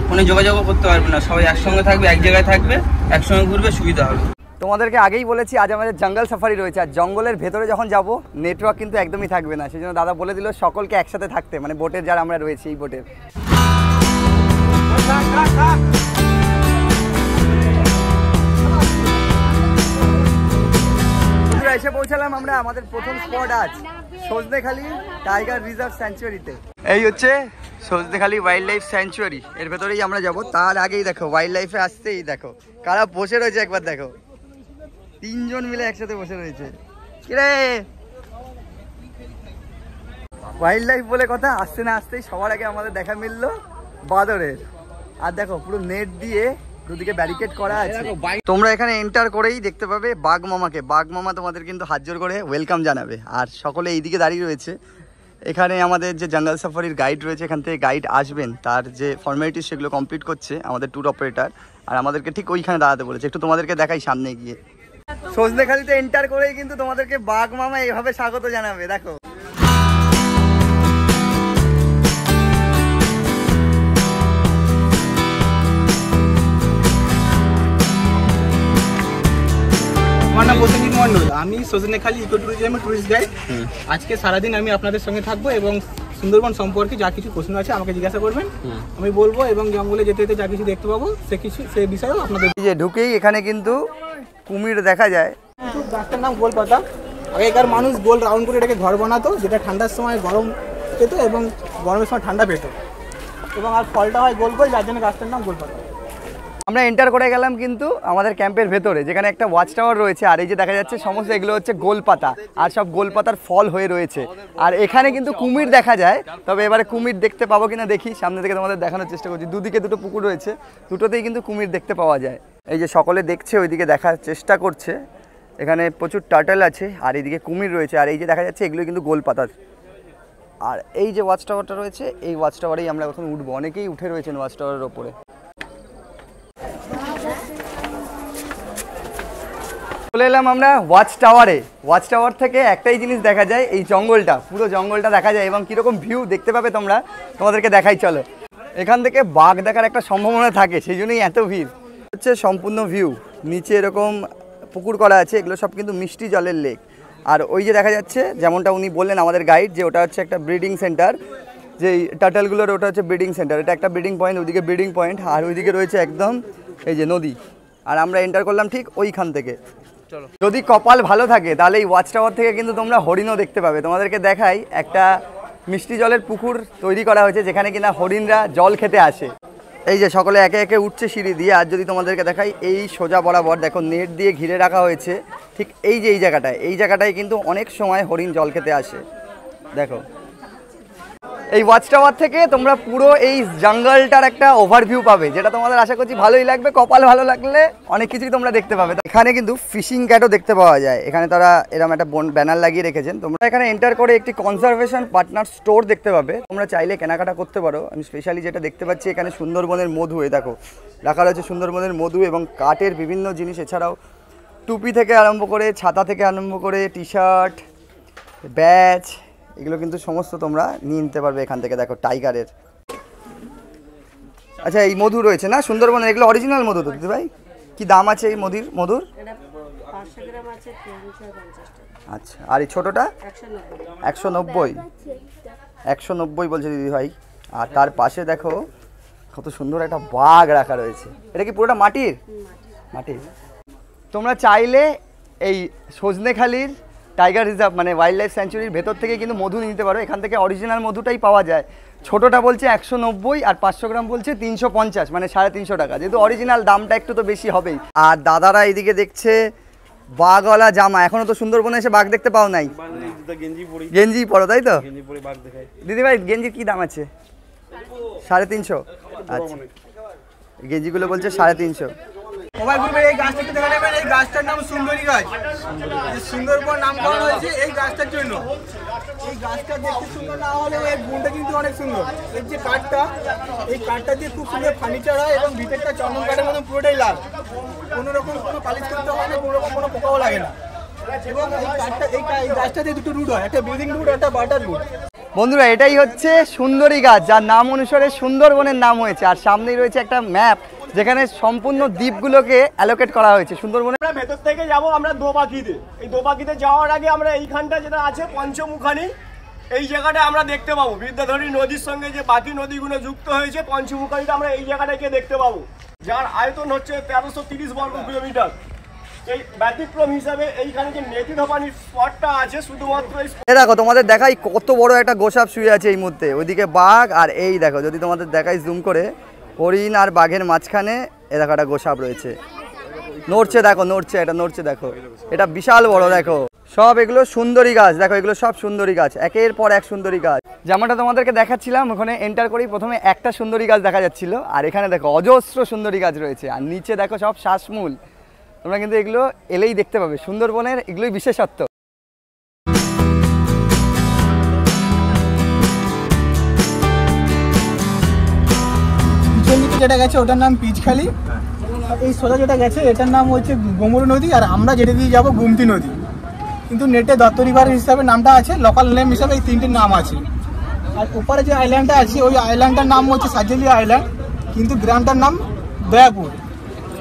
[SPEAKER 5] কোনো যোগাযোগও করতে পারবে না। সবাই একসঙ্গে থাকবে, এক জায়গায় থাকবে, একসঙ্গে ঘুরবে, সুবিধা হবে।
[SPEAKER 1] তোমাদেরকে আগেই বলেছি আজ আমাদের জঙ্গল সাফারি রয়েছে, আর জঙ্গলের ভেতরে যখন যাব নেটওয়ার্ক কিন্তু একদমই থাকবে না। সেই জন্য দাদা বলে দিল সকলকে একসাথে থাকতে, মানে বোটের যারা আমরা রয়েছি এই বোটের। এসে পৌঁছালাম আমরা আমাদের প্রথম স্পট আজ সজনেখালি টাইগার রিজার্ভ স্যাংচুয়ারিতে। এই হচ্ছে সজনেখালি ওয়াইল্ড লাইফ স্যাংচুয়ারি, এর ভেতরেই আমরা যাব। তার আগেই দেখো ওয়াইল্ড লাইফে আসতেই দেখো কারা বসে রয়েছে, একবার দেখো 3 জন মিলে একসাথে বসে রয়েছে। কিরে ওয়াইল্ড লাইফ বলে কথা, আসতে না আসতেই সবার আগে আমাদের দেখা মিললো বাদরের। আর দেখো পুরো নেট দিয়ে দুদিকে ব্যারিকেড করা আছে। তোমরা এখানে এন্টার করেই দেখতে পাবে বাঘ মামাকে। বাঘ মামা তোমাদের কিন্তু হাত জোর করে ওয়েলকাম জানাবে। আর সকলে এইদিকে দাঁড়িয়ে রয়েছে। এখানে আমাদের যে জঙ্গল সাফারির গাইড রয়েছে, এখান থেকে গাইড আসবেন, তার যে ফর্মালিটি সেগুলো কমপ্লিট করছে আমাদের ট্যুর অপারেটর। আর আমাদেরকে ঠিক ওইখানে দাঁড়াতে বলেছে, একটু তোমাদেরকে দেখাই সামনে গিয়ে। সজনেখালিতে এন্টার করেই কিন্তু তোমাদেরকে বাঘ মামা এইভাবে স্বাগত জানাবে, দেখো।
[SPEAKER 6] আমার নাম প্রসেনজিৎ মন্ডল, আমি সজনেখালি ইকো ট্যুরিজমের টুরিস্ট গাইড। আজকে সারাদিন আমি আপনাদের সঙ্গে থাকবো এবং সুন্দরবন সম্পর্কে যা কিছু প্রশ্ন আছে আমাকে জিজ্ঞাসা করবেন, আমি বলবো। এবং জঙ্গলে যেতে যেতে যা কিছু দেখতে পাবো সে বিষয়েও আপনাদের।
[SPEAKER 1] যে ঢুকেই এখানে কিন্তু কুমির দেখা যায়।
[SPEAKER 6] গাছটার নাম গোলপাতা। আগেকার মানুষ গোল রাউন্ড করে এটাকে ঘর বানাতো, যেটা ঠান্ডার সময় গরম পেত এবং গরমের সময় ঠান্ডা পেত, এবং আর ফলটা হয় গোল গোল, যার জন্য গাছটার নাম গোলপাতা।
[SPEAKER 1] আমরা এন্টার করে গেলাম কিন্তু আমাদের ক্যাম্পের ভেতরে, যেখানে একটা ওয়াচ টাওয়ার রয়েছে। আর এই যে দেখা যাচ্ছে সমস্ত এগুলো হচ্ছে গোলপাতা, আর সব গোলপাতার ফল হয়ে রয়েছে। আর এখানে কিন্তু কুমির দেখা যায়, তবে এবারে কুমির দেখতে পাবো কিনা দেখি। সামনে থেকে তোমাদের দেখানোর চেষ্টা করছি। দুদিকে দুটো পুকুর রয়েছে, দুটোতেই কিন্তু কুমির দেখতে পাওয়া যায়। এই যে সকলে দেখছে ওইদিকে দেখার চেষ্টা করছে, এখানে প্রচুর টার্টল আছে, আর এইদিকে কুমির রয়েছে। আর এই যে দেখা যাচ্ছে এগুলো কিন্তু গোলপাতার। আর এই যে ওয়াচ টাওয়ারটা রয়েছে, এই ওয়াচ টাওয়ারেই আমরা এখন উঠবো। অনেকেই উঠে রয়েছেন ওয়াচ টাওয়ারের ওপরে। চলে এলাম আমরা ওয়াচ টাওয়ারে। ওয়াচ টাওয়ার থেকে একটাই জিনিস দেখা যায়, এই জঙ্গলটা, পুরো জঙ্গলটা দেখা যায়। এবং কীরকম ভিউ দেখতে পাবে তোমরা, তোমাদেরকে দেখাই চলো। এখান থেকে বাঘ দেখার একটা সম্ভাবনা থাকে, সেই জন্যই এত ভিড়। হচ্ছে সম্পূর্ণ ভিউ, নিচে এরকম পুকুর করা আছে, এগুলো সব কিন্তু মিষ্টি জলের লেক। আর ওই যে দেখা যাচ্ছে, যেমনটা উনি বললেন আমাদের গাইড, যে ওটা হচ্ছে একটা ব্রিডিং সেন্টার, যে টার্টলগুলোর ওটা হচ্ছে ব্রিডিং সেন্টার। এটা একটা ব্রিডিং পয়েন্ট, ওইদিকে ব্রিডিং পয়েন্ট, আর ওইদিকে রয়েছে একদম এই যে নদী। আর আমরা এন্টার করলাম ঠিক ওইখান থেকে। যদি কপাল ভালো থাকে তাহলে এই ওয়াচ টাওয়ার থেকে কিন্তু তোমরা হরিণও দেখতে পাবে। তোমাদেরকে দেখাই, একটা মিষ্টি জলের পুকুর তৈরি করা হয়েছে, যেখানে কিনা হরিণরা জল খেতে আসে। এই যে সকলে একে একে উঠছে সিঁড়ি দিয়ে। আর যদি তোমাদেরকে দেখাই, এই সোজা বরাবর দেখো নেট দিয়ে ঘিরে রাখা হয়েছে, ঠিক এই যে এই জায়গাটায় কিন্তু অনেক সময় হরিণ জল খেতে আসে। দেখো এই ওয়াচ টাওয়ার থেকে তোমরা পুরো এই জঙ্গলটার একটা ওভারভিউ পাবে, যেটা তোমাদের আশা করছি ভালোই লাগবে। কপাল ভালো লাগলে অনেক কিছুই তোমরা দেখতে পাবে। এখানে কিন্তু ফিশিং ক্যাটও দেখতে পাওয়া যায়। এখানে তারা এরকম একটা ব্যানার লাগিয়ে রেখেছেন। তোমরা এখানে এন্টার করে একটি কনজারভেশন পার্টনার স্টোর দেখতে পাবে, তোমরা চাইলে কেনাকাটা করতে পারো। আমি স্পেশালি যেটা দেখতে পাচ্ছি, এখানে সুন্দরবনের মধু, এই দেখো রাখা রয়েছে সুন্দরবনের মধু এবং কাঠের বিভিন্ন জিনিস। এছাড়াও টুপি থেকে আরম্ভ করে, ছাতা থেকে আরম্ভ করে, টি শার্ট, ব্যাচ, এগুলো কিন্তু সমস্ত তোমরা নিয়ে নিতে পারবে এখান থেকে। দেখো টাইগারের, আচ্ছা এই মধু রয়েছে না সুন্দরবনের, এগুলো অরিজিনাল মধু তো দিদি ভাই? কি দাম আছে এই মধুর? আচ্ছা, আর এই ছোটোটা 190 বলছে দিদি ভাই। আর তার পাশে দেখো কত সুন্দর একটা বাঘ রাখা রয়েছে। এটা কি পুরোটা মাটির? তোমরা চাইলে এই সজনেখালির টাইগার রিজার্ভ মানে ওয়াইল্ড লাইফ স্যাংচুরির ভেতর থেকে কিন্তু মধু নিতে পারো। এখান থেকে অরিজিনাল মধুটাই পাওয়া যায়। ছোটোটা বলছে 190 আর 500 গ্রাম বলছে 350, মানে 350 টাকা। যেহেতু অরিজিনাল দামটা একটু তো বেশি হবেই। আর দাদারা এদিকে দেখছে বাঘওয়ালা জামা, এখনো তো সুন্দরবনে এসে বাঘ দেখতে পাও নাই। গেঞ্জি পরো তাই তো? দিদি ভাই গেঞ্জির কি দাম আছে? 350। আচ্ছা, গেঞ্জিগুলো বলছে 350।
[SPEAKER 6] মোবাইল গ্রুপের এই গাছটা একটু দেখা নেবেন। এই গাছটার নাম সুন্দরী গাছ। সুন্দরবন নামকরণ হয়েছে এই গাছটার জন্য। এই গাছটা দেখতে সুন্দর না হলেও এর গুণটা কিন্তু অনেক সুন্দর। এর যে কাঠটা, এই কাঠটা দিয়ে খুব সুন্দর ফার্নিচার হয় এবং ভিতরটা চন্দন কাঠের মতো পুরোটাই লাল। কোনো রকম কোনো পালিশ করতে হয় না, কোনো রকম কোনো পোকাও লাগে না। এবং এই কাঠটা এই গাছটাতে দুটো রুট হয়, একটা ব্রিদিং রুট, একটা বাটার রুট।
[SPEAKER 1] বন্ধুরা এটাই হচ্ছে সুন্দরী গাছ, যার নাম অনুসারে সুন্দরবনের নাম হয়েছে। আর সামনেই রয়েছে একটা ম্যাপ যেখানে সম্পূর্ণ দ্বীপগুলোকে অ্যালোকেট করা হয়েছে সুন্দরবনে।
[SPEAKER 7] আমরা ভেতর থেকে যাব আমরা দোবাকিতে। এই দোবাকিতে যাওয়ার আগে আমরা এইখানটা যেটা আছে পঞ্চমুখানি, এই জায়গাটা আমরা দেখতে পাবো। বিদ্যাধরী নদীর সঙ্গে যে বাকি নদীগুলো যুক্ত হয়েছে, পঞ্চমুখানিটা আমরা এই জায়গাটাকে দেখতে পাবো, যার আয়তন হচ্ছে 1330 বর্গ কিলোমিটার। এই ব্যতিক্রম হিসাবে এইখানে যে নেতিধপানির স্পটটা আছে শুধুমাত্র
[SPEAKER 1] দেখো তোমাদের দেখাই কত বড় একটা গোসাপ শুয়ে আছে এই মুহূর্তে। ওইদিকে বাঘ, আর এই দেখো যদি তোমাদের দেখাই জুম করে, হরিণ আর বাঘের মাঝখানে এ দেখো একটা গোসাপ রয়েছে, নড়ছে দেখো, নড়ছে, এটা নড়ছে দেখো, এটা বিশাল বড় দেখো। সব এগুলো সুন্দরী গাছ, দেখো এগুলো সব সুন্দরী গাছ, একের পর এক সুন্দরী গাছ। যেমনটা তোমাদেরকে দেখাচ্ছিলাম, ওখানে এন্টার করেই প্রথমে একটা সুন্দরী গাছ দেখা যাচ্ছিল, আর এখানে দেখো অজস্র সুন্দরী গাছ রয়েছে, আর নিচে দেখো সব শ্বাসমূল। তোমরা কিন্তু এগুলো এলেই দেখতে পাবে, সুন্দরবনের এগুলোই বিশেষত্ব।
[SPEAKER 6] যেটা গেছে ওটার নাম পিচখালি, এই সোজা যেটা গেছে এটার নাম হচ্ছে গোমর নদী, আর আমরা যেটা দিয়ে যাবো গুমতি নদী। কিন্তু নেটে দত্ত রিভার হিসাবে নামটা আছে, লোকাল নেম হিসাবে এই তিনটে নাম আছে। আর উপরে যে আইল্যান্ডটা আছে ওই আইল্যান্ডটার নাম হচ্ছে সাজেলিয়া আইল্যান্ড, কিন্তু গ্রামটার নাম দয়াপুর।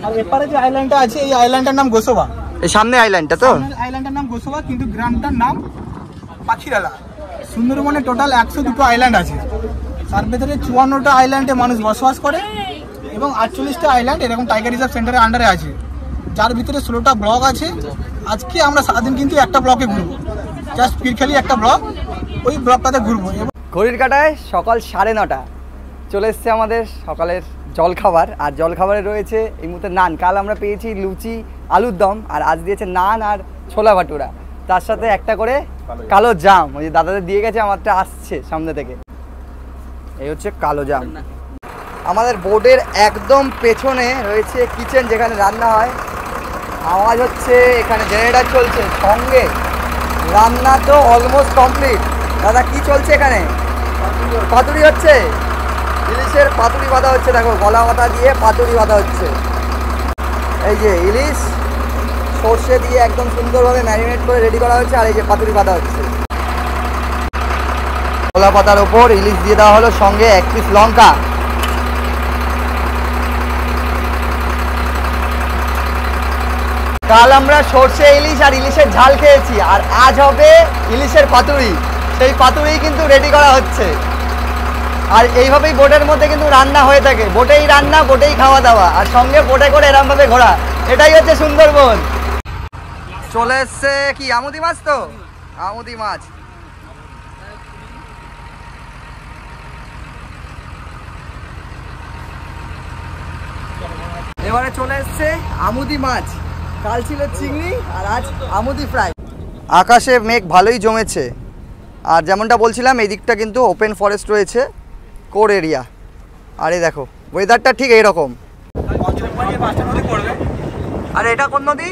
[SPEAKER 6] আর এপারে যে আইল্যান্ডটা আছে এই আইল্যান্ডটার নাম গোসবা।
[SPEAKER 1] এই সামনে আইল্যান্ডটা তো?
[SPEAKER 6] আইল্যান্ডটার নাম গোসবা, কিন্তু গ্রামটার নাম পাখিরালা। সুন্দরবনে টোটাল 102টো আইল্যান্ড আছে, তার ভেতরে 54টা আইল্যান্ডে মানুষ বসবাস করে এবং 48টা আইল্যান্ড এরকম টাইগার রিজার্ভ সেন্টারের আন্ডারে আছে, যার ভিতরে 16টা ব্লক আছে। আজকে আমরা সারাদিন কিন্তু একটা ব্লকে ঘুরবো, জাস্ট পিরখালি একটা ব্লক, ওই ব্লকটাতে ঘুরবো।
[SPEAKER 1] ঘড়ির কাঁটায় সকাল 9:30 চলে এসছে আমাদের সকালের জলখাবার। আর জলখাবারে রয়েছে এই মুহূর্তে নান, কাল আমরা পেয়েছি লুচি আলুর দম, আর আজ দিয়েছে নান আর ছোলা ভাটুরা, তার সাথে একটা করে কালো জাম। ওই যে দাদাদের দিয়ে গেছে, আমারটা আসছে সামনে থেকে। এই হচ্ছে কালো জাম। আমাদের বোর্ডের একদম পেছনে রয়েছে কিচেন, যেখানে রান্না হয়। আওয়াজ হচ্ছে, এখানে জেনারেটর চলছে, সঙ্গে রান্না তো অলমোস্ট কমপ্লিট। দাদা কি চলছে এখানে? পাতুরি হচ্ছে, ইলিশের পাতুরি বাঁধা হচ্ছে। দেখো গলা বাঁধা দিয়ে পাতুরি বাঁধা হচ্ছে। এই যে ইলিশ সর্ষে দিয়ে একদম সুন্দরভাবে ম্যারিনেট করে রেডি করা হচ্ছে, আর এই যে পাতুরি বাঁধা হচ্ছে। কলা পাতার ওপর ইলিশ দিয়ে দেওয়া হলো, সঙ্গে 1 পিস লঙ্কা। কাল আমরা সর্ষে ইলিশ আর ইলিশের ঝাল খেয়েছি, আর আজ হবে ইলিশের পাতুরি। সেই পাতুরি কিন্তু রেডি করা হচ্ছে। আর এইভাবেই বোটের মধ্যে কিন্তু রান্না হয়ে থাকে, বোটেই রান্না, বোটেই খাওয়া দাওয়া, আর সঙ্গে বোটে করে এরমভাবে ঘোরা। এটাই হচ্ছে সুন্দরবন। চলে এসছে কি আমুদি মাছ, তো আমুদি মাছ। এবারে চলে এসছে আমুদি মাছ। কাল ছিল চিংড়ি, আর আজ আমুদি ফ্রাই। আকাশে মেঘ ভালোই জমেছে, আর যেমনটা বলছিলাম এই দিকটা কিন্তু ওপেন ফরেস্ট রয়েছে, কোর এরিয়া। আর এই দেখো ওয়েদারটা ঠিক এইরকম। আর এটা কোন নদী?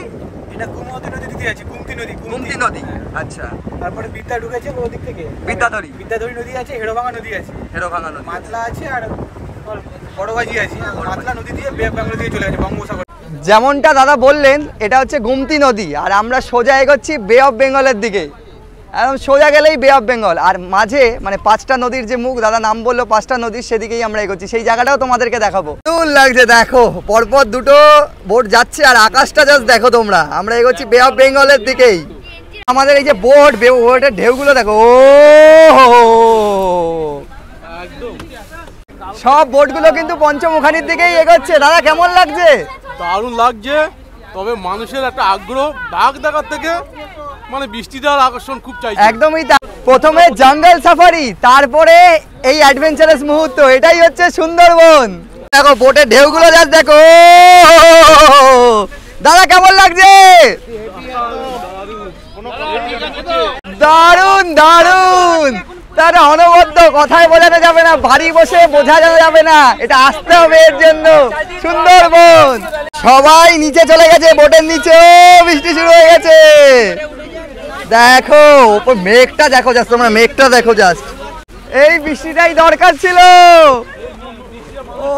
[SPEAKER 6] এটা গুমতি নদী দিতে আছে, গুমতি নদী।
[SPEAKER 1] গুমতি নদী, আচ্ছা।
[SPEAKER 6] তারপরে বিদ্যা ঢুকেছে ওদিক থেকে,
[SPEAKER 1] বিদ্যাধরী
[SPEAKER 6] নদী আছে, হেড়োভাঙা নদী আছে,
[SPEAKER 1] হেড়োভাঙা নদী,
[SPEAKER 6] মাতলা আছে, আর বড়বাজি আছে। মাতলা নদী দিয়ে বে অফ বেঙ্গল দিয়ে চলে গেছে বঙ্গোপসাগর।
[SPEAKER 1] যেমনটা দাদা বললেন, এটা হচ্ছে গুমতি নদী, আর আমরা সোজা এগোচ্ছি বে অফ বেঙ্গলের দিকে। একদম সোজা গেলেই বে অফ বেঙ্গল, আর মাঝে মানে 5টা নদীর যে মুখ দাদা নাম বললো, 5টা নদীর, সেদিকেই আমরা এগোচ্ছি। সেই জায়গাটাও তোমাদেরকে দেখাবো। দূর লাগছে দেখো, পরপর দুটো বোট যাচ্ছে, আর আকাশটা জাস্ট দেখো তোমরা। আমরা এগোচ্ছি বে অফ বেঙ্গলের দিকেই। আমাদের এই যে বোটের ঢেউগুলো দেখো, ও সব বোটগুলো কিন্তু পঞ্চমুখানির দিকেই এগোচ্ছে। দাদা কেমন লাগছে?
[SPEAKER 8] দারুণ লাগছে, তবে মানুষের একটা আগ্রহ বাঘ দেখার থেকে মানে বৃষ্টিটার আকর্ষণ খুব চাই।
[SPEAKER 1] একদমই প্রথমে জঙ্গল সাফারি, তারপরে এই অ্যাডভেঞ্চারাস মুহূর্ত, এটাই হচ্ছে সুন্দরবন। দেখো বোটের ঢেউগুলো জাস্ট দেখো। দাদা কেমন লাগছে? দারুণ দারুণ, তার অনবদ্য, কথায় বোঝানো যাবে না, বাড়ি বসে বোঝা যাবে না, এটা আসতে হবে এর জন্য। সুন্দরবন সবাই নিচে চলে গেছে, বোটের নিচে বৃষ্টি শুরু হয়ে গেছে। দেখো ওপর মেঘটা দেখো, জাস্ট তোমরা মেঘটা দেখো জাস্ট, এই বৃষ্টিটাই দরকার ছিল। ও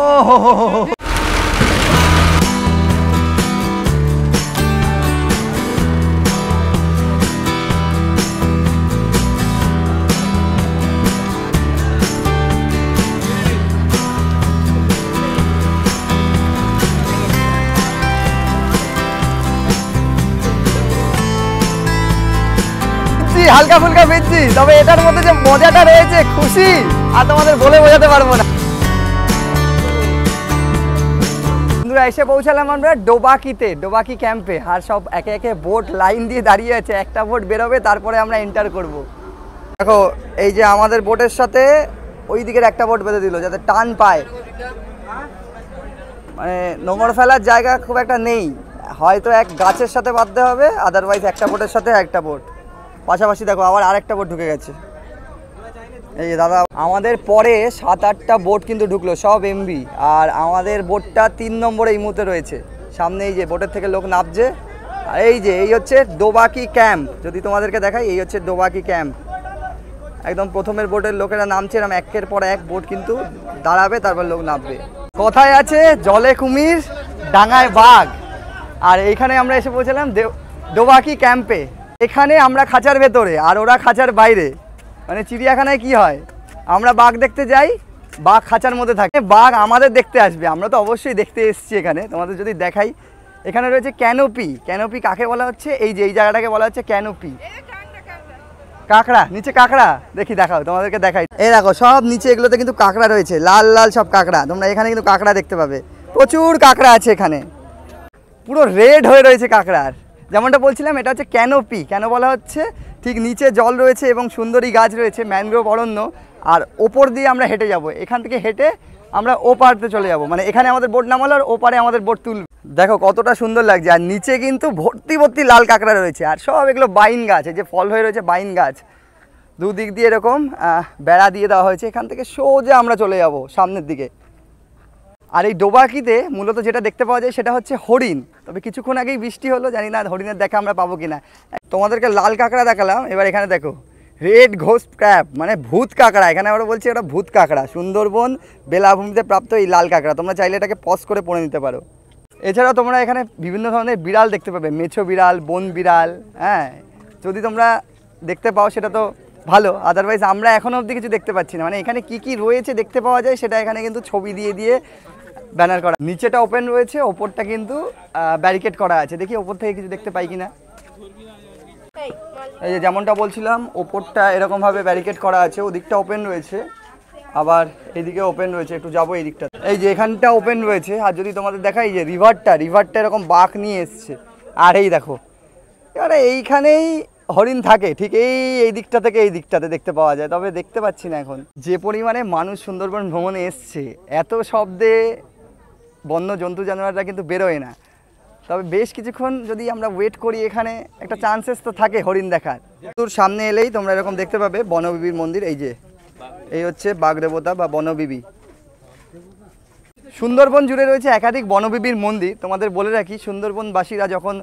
[SPEAKER 1] হালকা ফুলকা ভিজছি, তবে এটার মধ্যে যে মজাটা রয়েছে, খুশি আর তোমাদের বলে বোঝাতে পারবো না। বন্ধুরা এসে পৌঁছালাম আমরা ডোবাকিতে, ডোবাকি ক্যাম্পে। আর সব একে একে বোট লাইন দিয়ে দাঁড়িয়ে আছে, একটা বোট বেরোবে তারপরে আমরা এন্টার করব। দেখো এই যে আমাদের বোটের সাথে ওই দিকের একটা বোট বেঁধে দিল যাতে টান পায়, মানে নোংর ফেলার জায়গা খুব একটা নেই, হয়তো এক গাছের সাথে বাঁধতে হবে, আদারওয়াইজ একটা বোটের সাথে একটা বোট পাশাপাশি। দেখো আবার আরেকটা বোট ঢুকে গেছে, এই যে দাদা আমাদের পরে 7-8টা বোট কিন্তু ঢুকলো, সব এমবি। আর আমাদের বোটটা 3 নম্বরে এই মুহূর্তে রয়েছে, সামনে এই যে বোটের থেকে লোক নামছে। আর এই যে এই হচ্ছে ডোবাকি ক্যাম্প, যদি তোমাদেরকে দেখাই এই হচ্ছে ডোবাকি ক্যাম্প। একদম প্রথমের বোটের লোকেরা নামছে, এরকম একের পর এক বোট কিন্তু দাঁড়াবে, তারপর লোক নামবে। কথায় আছে জলে কুমির ডাঙায় বাঘ, আর এইখানে আমরা এসে পৌঁছলাম ডোবাকি ক্যাম্পে। এখানে আমরা খাঁচার ভেতরে আর ওরা খাঁচার বাইরে, মানে চিড়িয়াখানায় কি হয়, আমরা বাঘ দেখতে যাই, বাঘ খাঁচার মধ্যে থাকে, বাঘ আমাদের দেখতে আসবে। আমরা তো অবশ্যই দেখতে এসেছি এখানে, তোমাদের যদি দেখাই, এখানে রয়েছে ক্যানোপি। ক্যানোপি কাকে বলা হচ্ছে, এই যে এই জায়গাটাকে বলা হচ্ছে ক্যানোপি। কাঁকড়া, নিচে কাঁকড়া দেখি, দেখাও তোমাদেরকে দেখাই। এই দেখো সব নিচে এগুলোতে কিন্তু কাঁকড়া রয়েছে, লাল লাল সব কাঁকড়া। তোমরা এখানে কিন্তু কাঁকড়া দেখতে পাবে, প্রচুর কাঁকড়া আছে এখানে, পুরো রেড হয়ে রয়েছে কাঁকড়ার। যেমনটা বলছিলাম এটা হচ্ছে ক্যানোপি। কেন বলা হচ্ছে, ঠিক নিচে জল রয়েছে এবং সুন্দরী গাছ রয়েছে, ম্যানগ্রোভ অরণ্য, আর ওপর দিয়ে আমরা হেঁটে যাব। এখান থেকে হেঁটে আমরা ওপারতে চলে যাব, মানে এখানে আমাদের বোট নামালো আর ওপারে আমাদের বোট তুলবে। দেখো কতটা সুন্দর লাগছে, আর নিচে কিন্তু ভর্তি ভর্তি লাল কাঁকড়া রয়েছে, আর সব এগুলো বাইন গাছ, এই যে ফল হয়ে রয়েছে বাইন গাছ। দুদিক দিয়ে এরকম বেড়া দিয়ে দেওয়া হয়েছে, এখান থেকে সোজা আমরা চলে যাব সামনের দিকে। আর এই ডোবাকিতে মূলত যেটা দেখতে পাওয়া যায় সেটা হচ্ছে হরিণ। তবে কিছুক্ষণ আগেই বৃষ্টি হলো, জানি না হরিণের দেখা আমরা পাবো কিনা। তোমাদেরকে লাল কাঁকড়া দেখালাম, এবার এখানে দেখো রেড ঘোস্ট ক্র্যাব, মানে ভূত কাঁকড়া। এখানে আমরা বলছি ওটা ভূত কাঁকড়া, সুন্দরবন বেলাভূমিতে প্রাপ্ত এই লাল কাঁকড়া। তোমরা চাইলে এটাকে পজ করে পড়ে নিতে পারো। এছাড়াও তোমরা এখানে বিভিন্ন ধরনের বিড়াল দেখতে পাবে, মেছো বিড়াল, বন বিড়াল। হ্যাঁ, যদি তোমরা দেখতে পাও সেটা তো ভালো, আদারওয়াইজ আমরা এখনও অবধি কিছু দেখতে পাচ্ছি না। মানে এখানে কি কি রয়েছে দেখতে পাওয়া যায় সেটা এখানে কিন্তু ছবি দিয়ে দিয়ে ব্যানার করা। নিচেটা ওপেন রয়েছে, ওপরটা কিন্তু ব্যারিকেড করা আছে। দেখি ওপর থেকে কিছু দেখতে পাই কিনা। এই যে যেমনটা বলছিলাম, ওপরটা এরকমভাবে ব্যারিকেড করা আছে, ওদিকটা ওপেন রয়েছে, আবার এদিকে ওপেন রয়েছে। একটু যাবো এই দিকটা, এই যে এখানটা ওপেন রয়েছে। আর যদি তোমাদের দেখাই যে রিভারটা এরকম বাঁক নিয়ে এসছে। আর এই দেখো এবারে এইখানেই হরিণ থাকে, ঠিক এই দিকটা থেকে এই দিকটাতে দেখতে পাওয়া যায়, তবে দেখতে পাচ্ছি না এখন। যে পরিমাণে মানুষ সুন্দরবন ভ্রমণে এসছে, এত শব্দে বন্য জন্তু জানোয়াররা কিন্তু বেরোয় না। তবে বেশ কিছুক্ষণ যদি আমরা ওয়েট করি, এখানে একটা চান্সেস তো থাকে হরিণ দেখার। তোর সামনে এলেই তোমরা এরকম দেখতে পাবে বনবিবির মন্দির। এই যে এই হচ্ছে বাগদেবতা বা বনবিবি। সুন্দরবন জুড়ে রয়েছে একাধিক বনবিবির মন্দির। তোমাদের বলে রাখি, সুন্দরবনবাসীরা যখন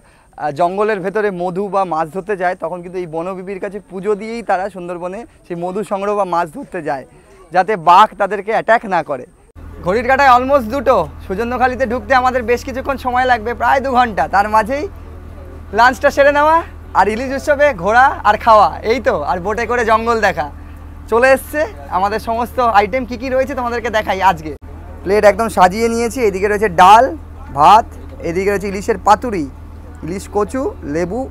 [SPEAKER 1] জঙ্গলের ভেতরে মধু বা মাছ ধরতে যায়, তখন কিন্তু এই বনবিবির কাছে পুজো দিয়েই তারা সুন্দরবনে সেই মধু সংগ্রহ বা মাছ ধরতে যায়, যাতে বাঘ তাদেরকে অ্যাটাক না করে। ঘড়ির কাঁটায় অলমোস্ট 2টো। সুজন্যখালিতে ঢুকতে আমাদের বেশ কিছুক্ষণ সময় লাগবে, প্রায় 2 ঘন্টা। তার মাঝেই লাঞ্চটা সেরে নেওয়া, আর ইলিশ উৎসবে ঘোরা আর খাওয়া, এই তো। আর বোটে করে জঙ্গল দেখা চলে এসছে। আমাদের সমস্ত আইটেম কি কি রয়েছে তোমাদেরকে দেখাই আজকে। প্লেট একদম সাজিয়ে নিয়েছি। এদিকে রয়েছে ডাল ভাত, এদিকে রয়েছে ইলিশের পাতুরি, ইলিশ কচু, লেবু,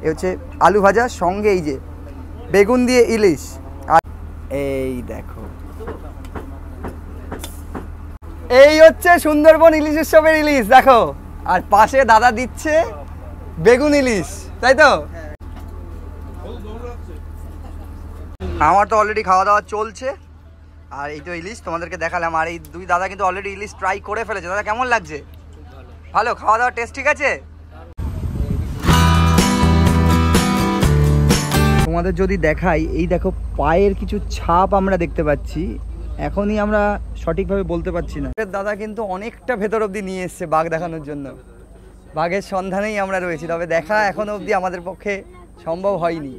[SPEAKER 1] এ হচ্ছে আলু ভাজা, সঙ্গে এই যে বেগুন দিয়ে ইলিশ। আর এই দেখো, এই হচ্ছে সুন্দরবন ইলিশ উৎসবের ইলিশ, দেখো। আর পাশে দাদা দিচ্ছে বেগুন ইলিশ, তাই তো? আমার তো অলরেডি খাওয়া দাওয়া চলছে, আর এই তো ইলিশ তোমাদেরকে দেখালাম। আর এই 2 দাদা কিন্তু অলরেডি ইলিশ ট্রাই করে ফেলেছে। দাদা কেমন লাগছে? ভালো, খাওয়া দাওয়ার টেস্ট ঠিক আছে? তোমাদের যদি দেখাই, এই দেখো পায়ের কিছু ছাপ আমরা দেখতে পাচ্ছি, এখনই আমরা সঠিকভাবে বলতে পারছি না। দাদা কিন্তু অনেকটা ভেতর অবধি নিয়ে এসছে বাঘ দেখানোর জন্য, বাঘের সন্ধানেই আমরা রয়েছি, তবে দেখা এখনো অবধি আমাদের পক্ষে সম্ভব হয়নি।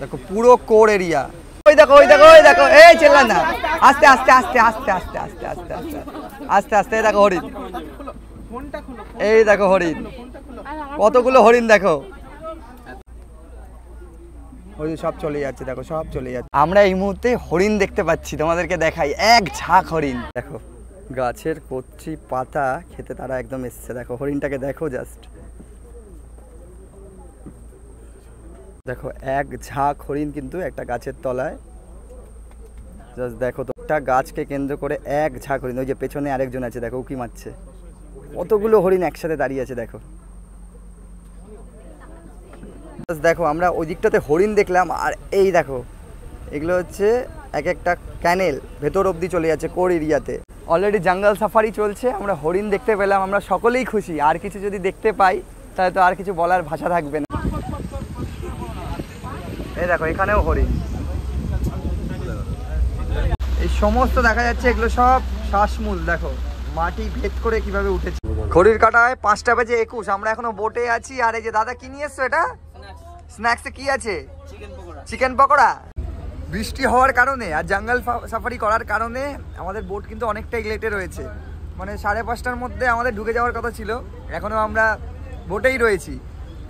[SPEAKER 1] দেখো পুরো কোর এরিয়া, ওই দেখো ওই দেখো ওই দেখো, এই চেল্লা না, আস্তে আস্তে আস্তে আস্তে আস্তে আস্তে আস্তে আস্তে আস্তে আস্তে, এই দেখো হরিণ, এই দেখো হরিণ, কতগুলো হরিণ দেখো, ওই সব চলে যাচ্ছে, দেখো সব চলে যাচ্ছে। আমরা এই মুহূর্তে হরিণ দেখতে পাচ্ছি, তোমাদেরকে দেখাই, এক ঝাঁক হরিণ। দেখো গাছের কচি পাতা খেতে তারা একদম এসছে, দেখো হরিণটাকে দেখো জাস্ট, দেখো এক ঝাঁক হরিণ কিন্তু একটা গাছের তলায়, জাস্ট দেখো তো, একটা গাছকে কেন্দ্র করে এক ঝাঁক হরিণ। ওই যে পেছনে আরেকজন আছে দেখো, উকি মারছে, কতগুলো হরিণ একসাথে দাঁড়িয়ে আছে দেখো। দেখো আমরা ওই দিকটাতে হরিণ দেখলাম, আর এই দেখো এগুলো হচ্ছে এক একটা ক্যানেল ভেতর অবধি চলে যাচ্ছে কোর এরিয়াতে। অলরেডি জঙ্গল সাফারি চলছে, আমরা হরিণ দেখতে পেলাম, আমরা সকলেই খুশি। আর কিছু যদি দেখতে পাই তাহলে তো আর কিছু বলার ভাষা থাকবে না। এই দেখো এখানেও হরিণ, এই সমস্ত দেখা যাচ্ছে, এগুলো সব শ্বাসমূল, দেখো মাটি ভেদ করে কিভাবে উঠেছে। ঘড়ির কাঁটায় 5টা বেজে 21, আমরা এখনো বোটে আছি। আর এই যে দাদা কি নিয়ে এসছো, এটা স্ন্যাক্সে কি আছে? চিকেন পকোড়া। বৃষ্টি হওয়ার কারণে আর জঙ্গল সাফারি করার কারণে আমাদের বোট কিন্তু অনেকটাই লেটে রয়েছে, মানে 5:30টার মধ্যে আমাদের ঢুকে যাওয়ার কথা ছিল, এখনো আমরা বোটেই রয়েছি।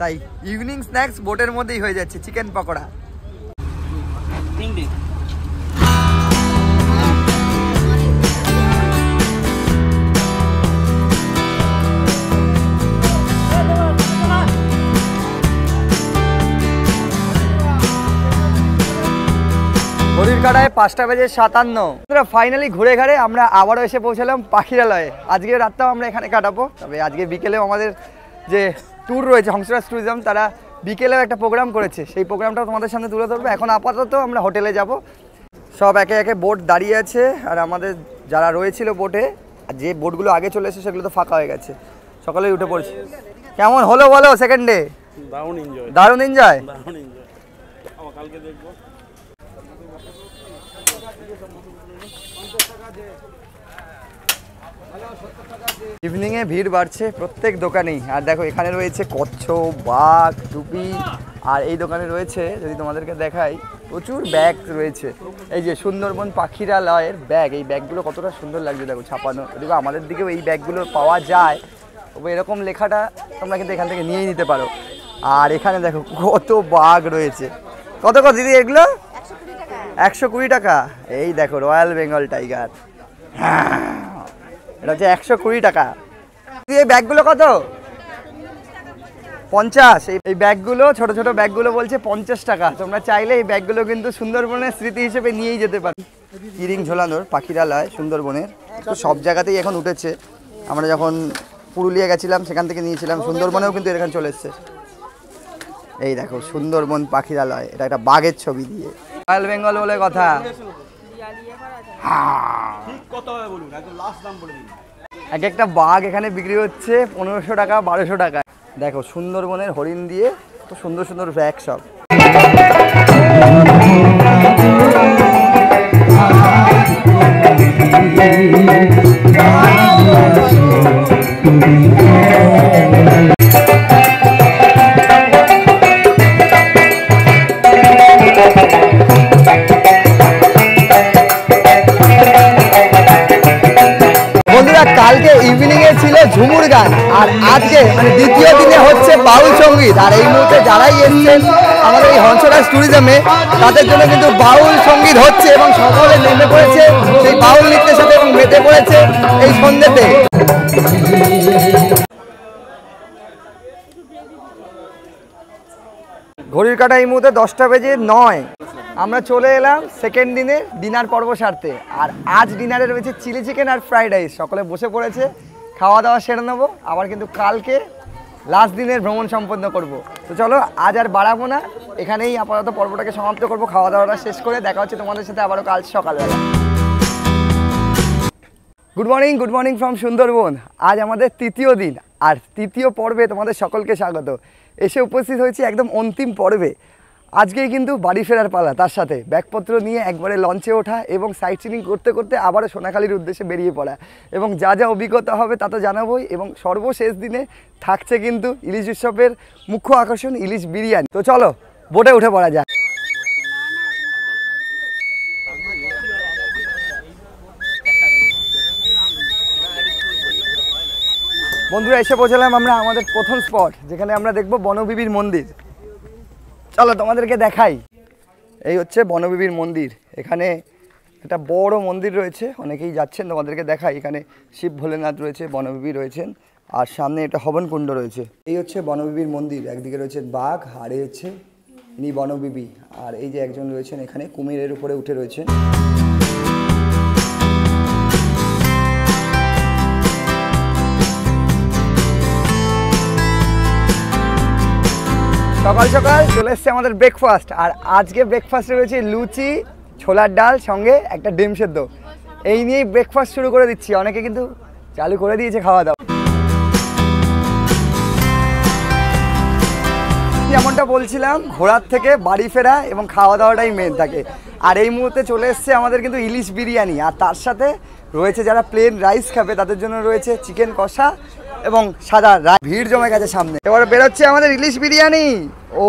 [SPEAKER 1] তাই ইভিনিং স্ন্যাক্স বোটের মধ্যেই হয়ে যাচ্ছে, চিকেন পকোড়া। ঘড়ির কাঁটায় 5টা বেজে 57। ফাইনালি ঘুরে ঘাড়ে আমরা আবারও এসে পৌঁছালাম পাখিরালয়ে। আজকে রাতটাও আমরা এখানে কাটাবো, তবে আজকে বিকেলেও আমাদের যে ট্যুর রয়েছে হংসরাজ ট্যুরিজম, তারা বিকেলেও একটা প্রোগ্রাম করেছে, সেই প্রোগ্রামটাও তোমাদের সামনে তুলে ধরবো। এখন আপাতত আমরা হোটেলে যাব। সব একে একে বোট দাঁড়িয়ে আছে, আর আমাদের যারা রয়েছিল বোটে, যে বোটগুলো আগে চলে এসেছে সেগুলো তো ফাঁকা হয়ে গেছে, সকলেই উঠে পড়ছে। কেমন হলো বলো সেকেন্ড ডে?
[SPEAKER 4] দারুণ এনজয়,
[SPEAKER 1] দারুণ এনজয়।
[SPEAKER 4] কালকে দেখবো।
[SPEAKER 1] ইভিনিংয়ে ভিড় বাড়ছে প্রত্যেক দোকানেই। আর দেখো এখানে রয়েছে কচ্ছপ, বাঘ, টুপি, আর এই দোকানে রয়েছে, যদি তোমাদেরকে দেখাই, প্রচুর ব্যাগ রয়েছে। এই যে সুন্দরবন পাখিরালয়ের ব্যাগ, এই ব্যাগগুলো কতটা সুন্দর লাগছে দেখো ছাপানো। দেখো আমাদের দিকেও এই ব্যাগগুলো পাওয়া যায়, তবে এরকম লেখাটা তোমরা কিন্তু এখান থেকে নিয়েই নিতে পারো। আর এখানে দেখো কত বাঘ রয়েছে। কত কত দিদি এগুলো? 120 টাকা। এই দেখো রয়্যাল বেঙ্গল টাইগার, এটা হচ্ছে 120 টাকা। এই ব্যাগগুলো কত? 50। এই ব্যাগগুলো ছোট ছোট ব্যাগগুলো বলছে 50 টাকা। তোমরা চাইলে এই ব্যাগগুলো কিন্তু সুন্দরবনের স্মৃতি হিসেবে নিয়েই যেতে পারো। ইরিং ঝোলানোর পাখিরালয় সুন্দরবনের তো সব জায়গাতেই এখন উঠেছে। আমরা যখন পুরুলিয়া গেছিলাম সেখান থেকে নিয়েছিলাম, সুন্দরবনেও কিন্তু এখানে চলে এসছে। এই দেখো সুন্দরবন পাখিরালয়, এটা একটা বাঘের ছবি দিয়ে, রয়্যাল বেঙ্গল বলে কথা। এক একটা বাঘ এখানে বিক্রি হচ্ছে 1500 টাকা, 1200 টাকা। দেখো সুন্দরবনের হরিণ দিয়ে তো সুন্দর সুন্দর ব্যাগ সব। কালকে ইভিনিং এ ছিল ঝুমুর গান, আর আজকে মানে দ্বিতীয় দিনে হচ্ছে বাউল সঙ্গীত। আর এই মুহূর্তে যারাই এসছেন আমাদের এই হংসরাজ ট্যুরিজমে, তাদের জন্য কিন্তু বাউল সঙ্গীত হচ্ছে এবং সকলে নেমে পড়েছে সেই বাউল নৃত্যের সাথে এবং মেতে পড়েছে এই সন্ধ্যেতে। ঘড়ির কাঁটা এই মুহূর্তে 10টা বেজে 9। আমরা চলে এলাম সেকেন্ড দিনে ডিনার পর্ব সারতে। আর আজ ডিনারে রয়েছে চিলি চিকেন আর ফ্রাইড রাইস। সকলে বসে পড়েছে, খাওয়া দাওয়া সেরে নেবো, আবার কিন্তু কালকে লাস্ট দিনের ভ্রমণ সম্পন্ন করব। তো চলো আজ আর বাড়াবো না, এখানেই আপাতত পর্বটাকে সমাপ্ত করব। খাওয়া দাওয়াটা শেষ করে দেখা হচ্ছে তোমাদের সাথে আবারও কাল সকালবেলা। Good morning from Sundarban. আজ আমাদের তৃতীয় দিন, আর তৃতীয় পর্বে তোমাদের সকলকে স্বাগত। এসে উপস্থিত হয়েছি একদম অন্তিম পর্বে। আজকেই কিন্তু বাড়ি ফেরার পালা, তার সাথে ব্যাগপত্র নিয়ে একবারে লঞ্চে ওঠা এবং সাইট সিনিং করতে করতে আবারও সোনাখালির উদ্দেশ্যে বেরিয়ে পড়া, এবং যা যা অভিজ্ঞতা হবে তা তো জানাবোই। এবং সর্বশেষ দিনে থাকছে কিন্তু ইলিশ উৎসবের মুখ্য আকর্ষণ ইলিশ বিরিয়ানি। তো চলো বোটে উঠে পড়া যাক। বন্ধুরা, এসে পৌঁছালাম আমরা আমাদের প্রথম স্পট, যেখানে আমরা দেখবো বনবিবির মন্দির। চলো তোমাদেরকে দেখাই। এই হচ্ছে বনবিবির মন্দির। এখানে একটা বড় মন্দির রয়েছে, অনেকেই যাচ্ছেন, তোমাদেরকে দেখাই। এখানে শিব ভোলেনাথ রয়েছে, বনবিবি রয়েছেন, আর সামনে একটা হবনকুণ্ড রয়েছে। এই হচ্ছে বনবিবির মন্দির। একদিকে রয়েছে বাঘ, আর এই হচ্ছে ইনি বনবিবি, আর এই যে একজন রয়েছেন এখানে কুমিরের উপরে উঠে রয়েছেন। সকাল সকাল চলে এসছে আমাদের ব্রেকফাস্ট, আর আজকে ব্রেকফাস্টে রয়েছে লুচি, ছোলার ডাল, সঙ্গে একটা ডিম সেদ্ধ। এই নিয়েই ব্রেকফাস্ট শুরু করে দিচ্ছি। অনেকে কিন্তু চালু করে দিয়েছে খাওয়া দাওয়া। যেমনটা বলছিলাম, ঘোরার থেকে বাড়ি ফেরা এবং খাওয়া দাওয়াটাই মেন থাকে। আর এই মুহূর্তে চলে এসছে আমাদের কিন্তু ইলিশ বিরিয়ানি, আর তার সাথে রয়েছে যারা প্লেন রাইস খাবে তাদের জন্য রয়েছে চিকেন কষা এবং সাদা রাইস। ভিড় জমে গেছে সামনে। এবারে বেরোচ্ছে আমাদের ইলিশ বিরিয়ানি। ও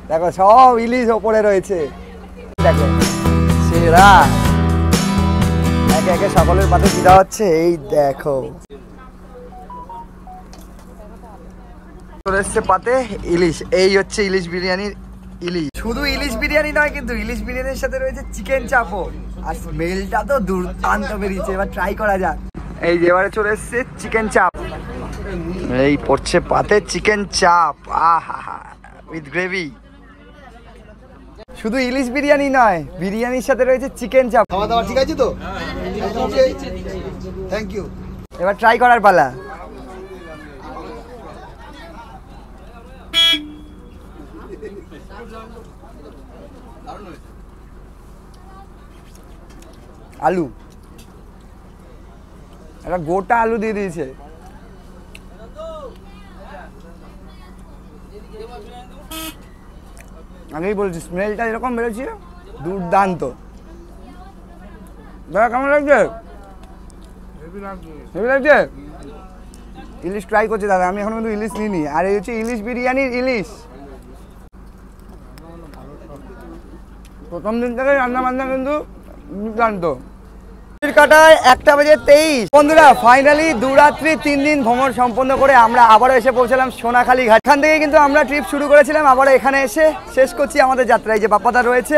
[SPEAKER 1] দেখো, সব ইলিশ ওপরে রয়েছে, দেখো সেরা। একে একে সকলের পাতে দিদা হচ্ছে। এই দেখো চলে এসছে পাতে ইলিশ। এই হচ্ছে ইলিশ বিরিয়ানির ইলিশ। শুধু ইলিশ বিরিয়ানি নয় কিন্তু, ইলিশ বিরিয়ানির সাথে রয়েছে চিকেন চাপও, আর স্মেলটা তো দুর্দান্ত বেরিয়েছে। এবার ট্রাই করা যাক। এই যে এবারে চলে এসছে চিকেন চাপ। এই পড়ছে পাতে চিকেন চাপ, আহা উইথ গ্রেভি। শুধু ইলিশ বিরিয়ানি নয়, বিরিয়ানির সাথে রয়েছে চিকেন চাপ।
[SPEAKER 2] খাওয়া দাওয়া ঠিক আছে তো? Thank you.
[SPEAKER 1] এবার ট্রাই করার পালা। আলু, একটা গোটা আলু দিয়ে দিয়েছে। আগেই বলছি স্মেলটা এরকম বেরোচ্ছে, দুর্দান্ত। দাদা কেমন লাগছে? হেভি লাগছে। ইলিশ ট্রাই করছে দাদা, আমি এখন কিন্তু ইলিশ নিইনি। আর এই হচ্ছে ইলিশ বিরিয়ানির ইলিশ। প্রথম দিন থেকে রান্না বান্না কিন্তু দুর্দান্ত। কাটায় 1:23। বন্ধুরা, ফাইনালি 2 রাত্রি 3 দিন ভ্রমণ সম্পন্ন করে আমরা আবারও এসে পৌঁছালাম সোনাখালি ঘাট। এখান থেকে কিন্তু আমরা ট্রিপ শুরু করেছিলাম, আবারও এখানে এসে শেষ করছি আমাদের যাত্রা। এই যে বাপ্পাদা রয়েছে,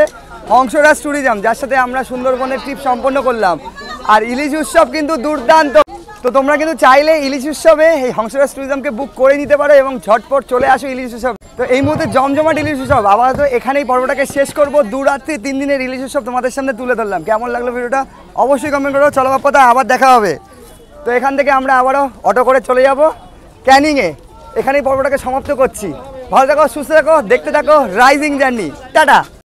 [SPEAKER 1] হংসরাজ ট্যুরিজম, যার সাথে আমরা সুন্দরবনের ট্রিপ সম্পন্ন করলাম। আর ইলিশ উৎসব কিন্তু দুর্দান্ত। তো তোমরা কিন্তু চাইলে ইলিশ উৎসবে এই হংসরাজ ট্যুরিজমকে বুক করে নিতে পারো এবং ঝটপট চলে আসো ইলিশ উৎসব। তো এই মুহূর্তে জমজমাট ইলিশ উৎসব। আবার তো এখানেই পর্বটাকে শেষ করব। 2 রাত্রি 3 দিনের ইলিশ উৎসব তোমাদের সামনে তুলে ধরলাম। কেমন লাগলো ভিডিওটা অবশ্যই কমেন্ট করো। চলো বাপ্পাদা, আবার দেখা হবে। তো এখান থেকে আমরা আবারও অটো করে চলে যাব ক্যানিংয়ে। এখানেই পর্বটাকে সমাপ্ত করছি। ভালো থাকো, সুস্থ থাকো, দেখতে থাকো রাইজিং জার্নি। টাটা।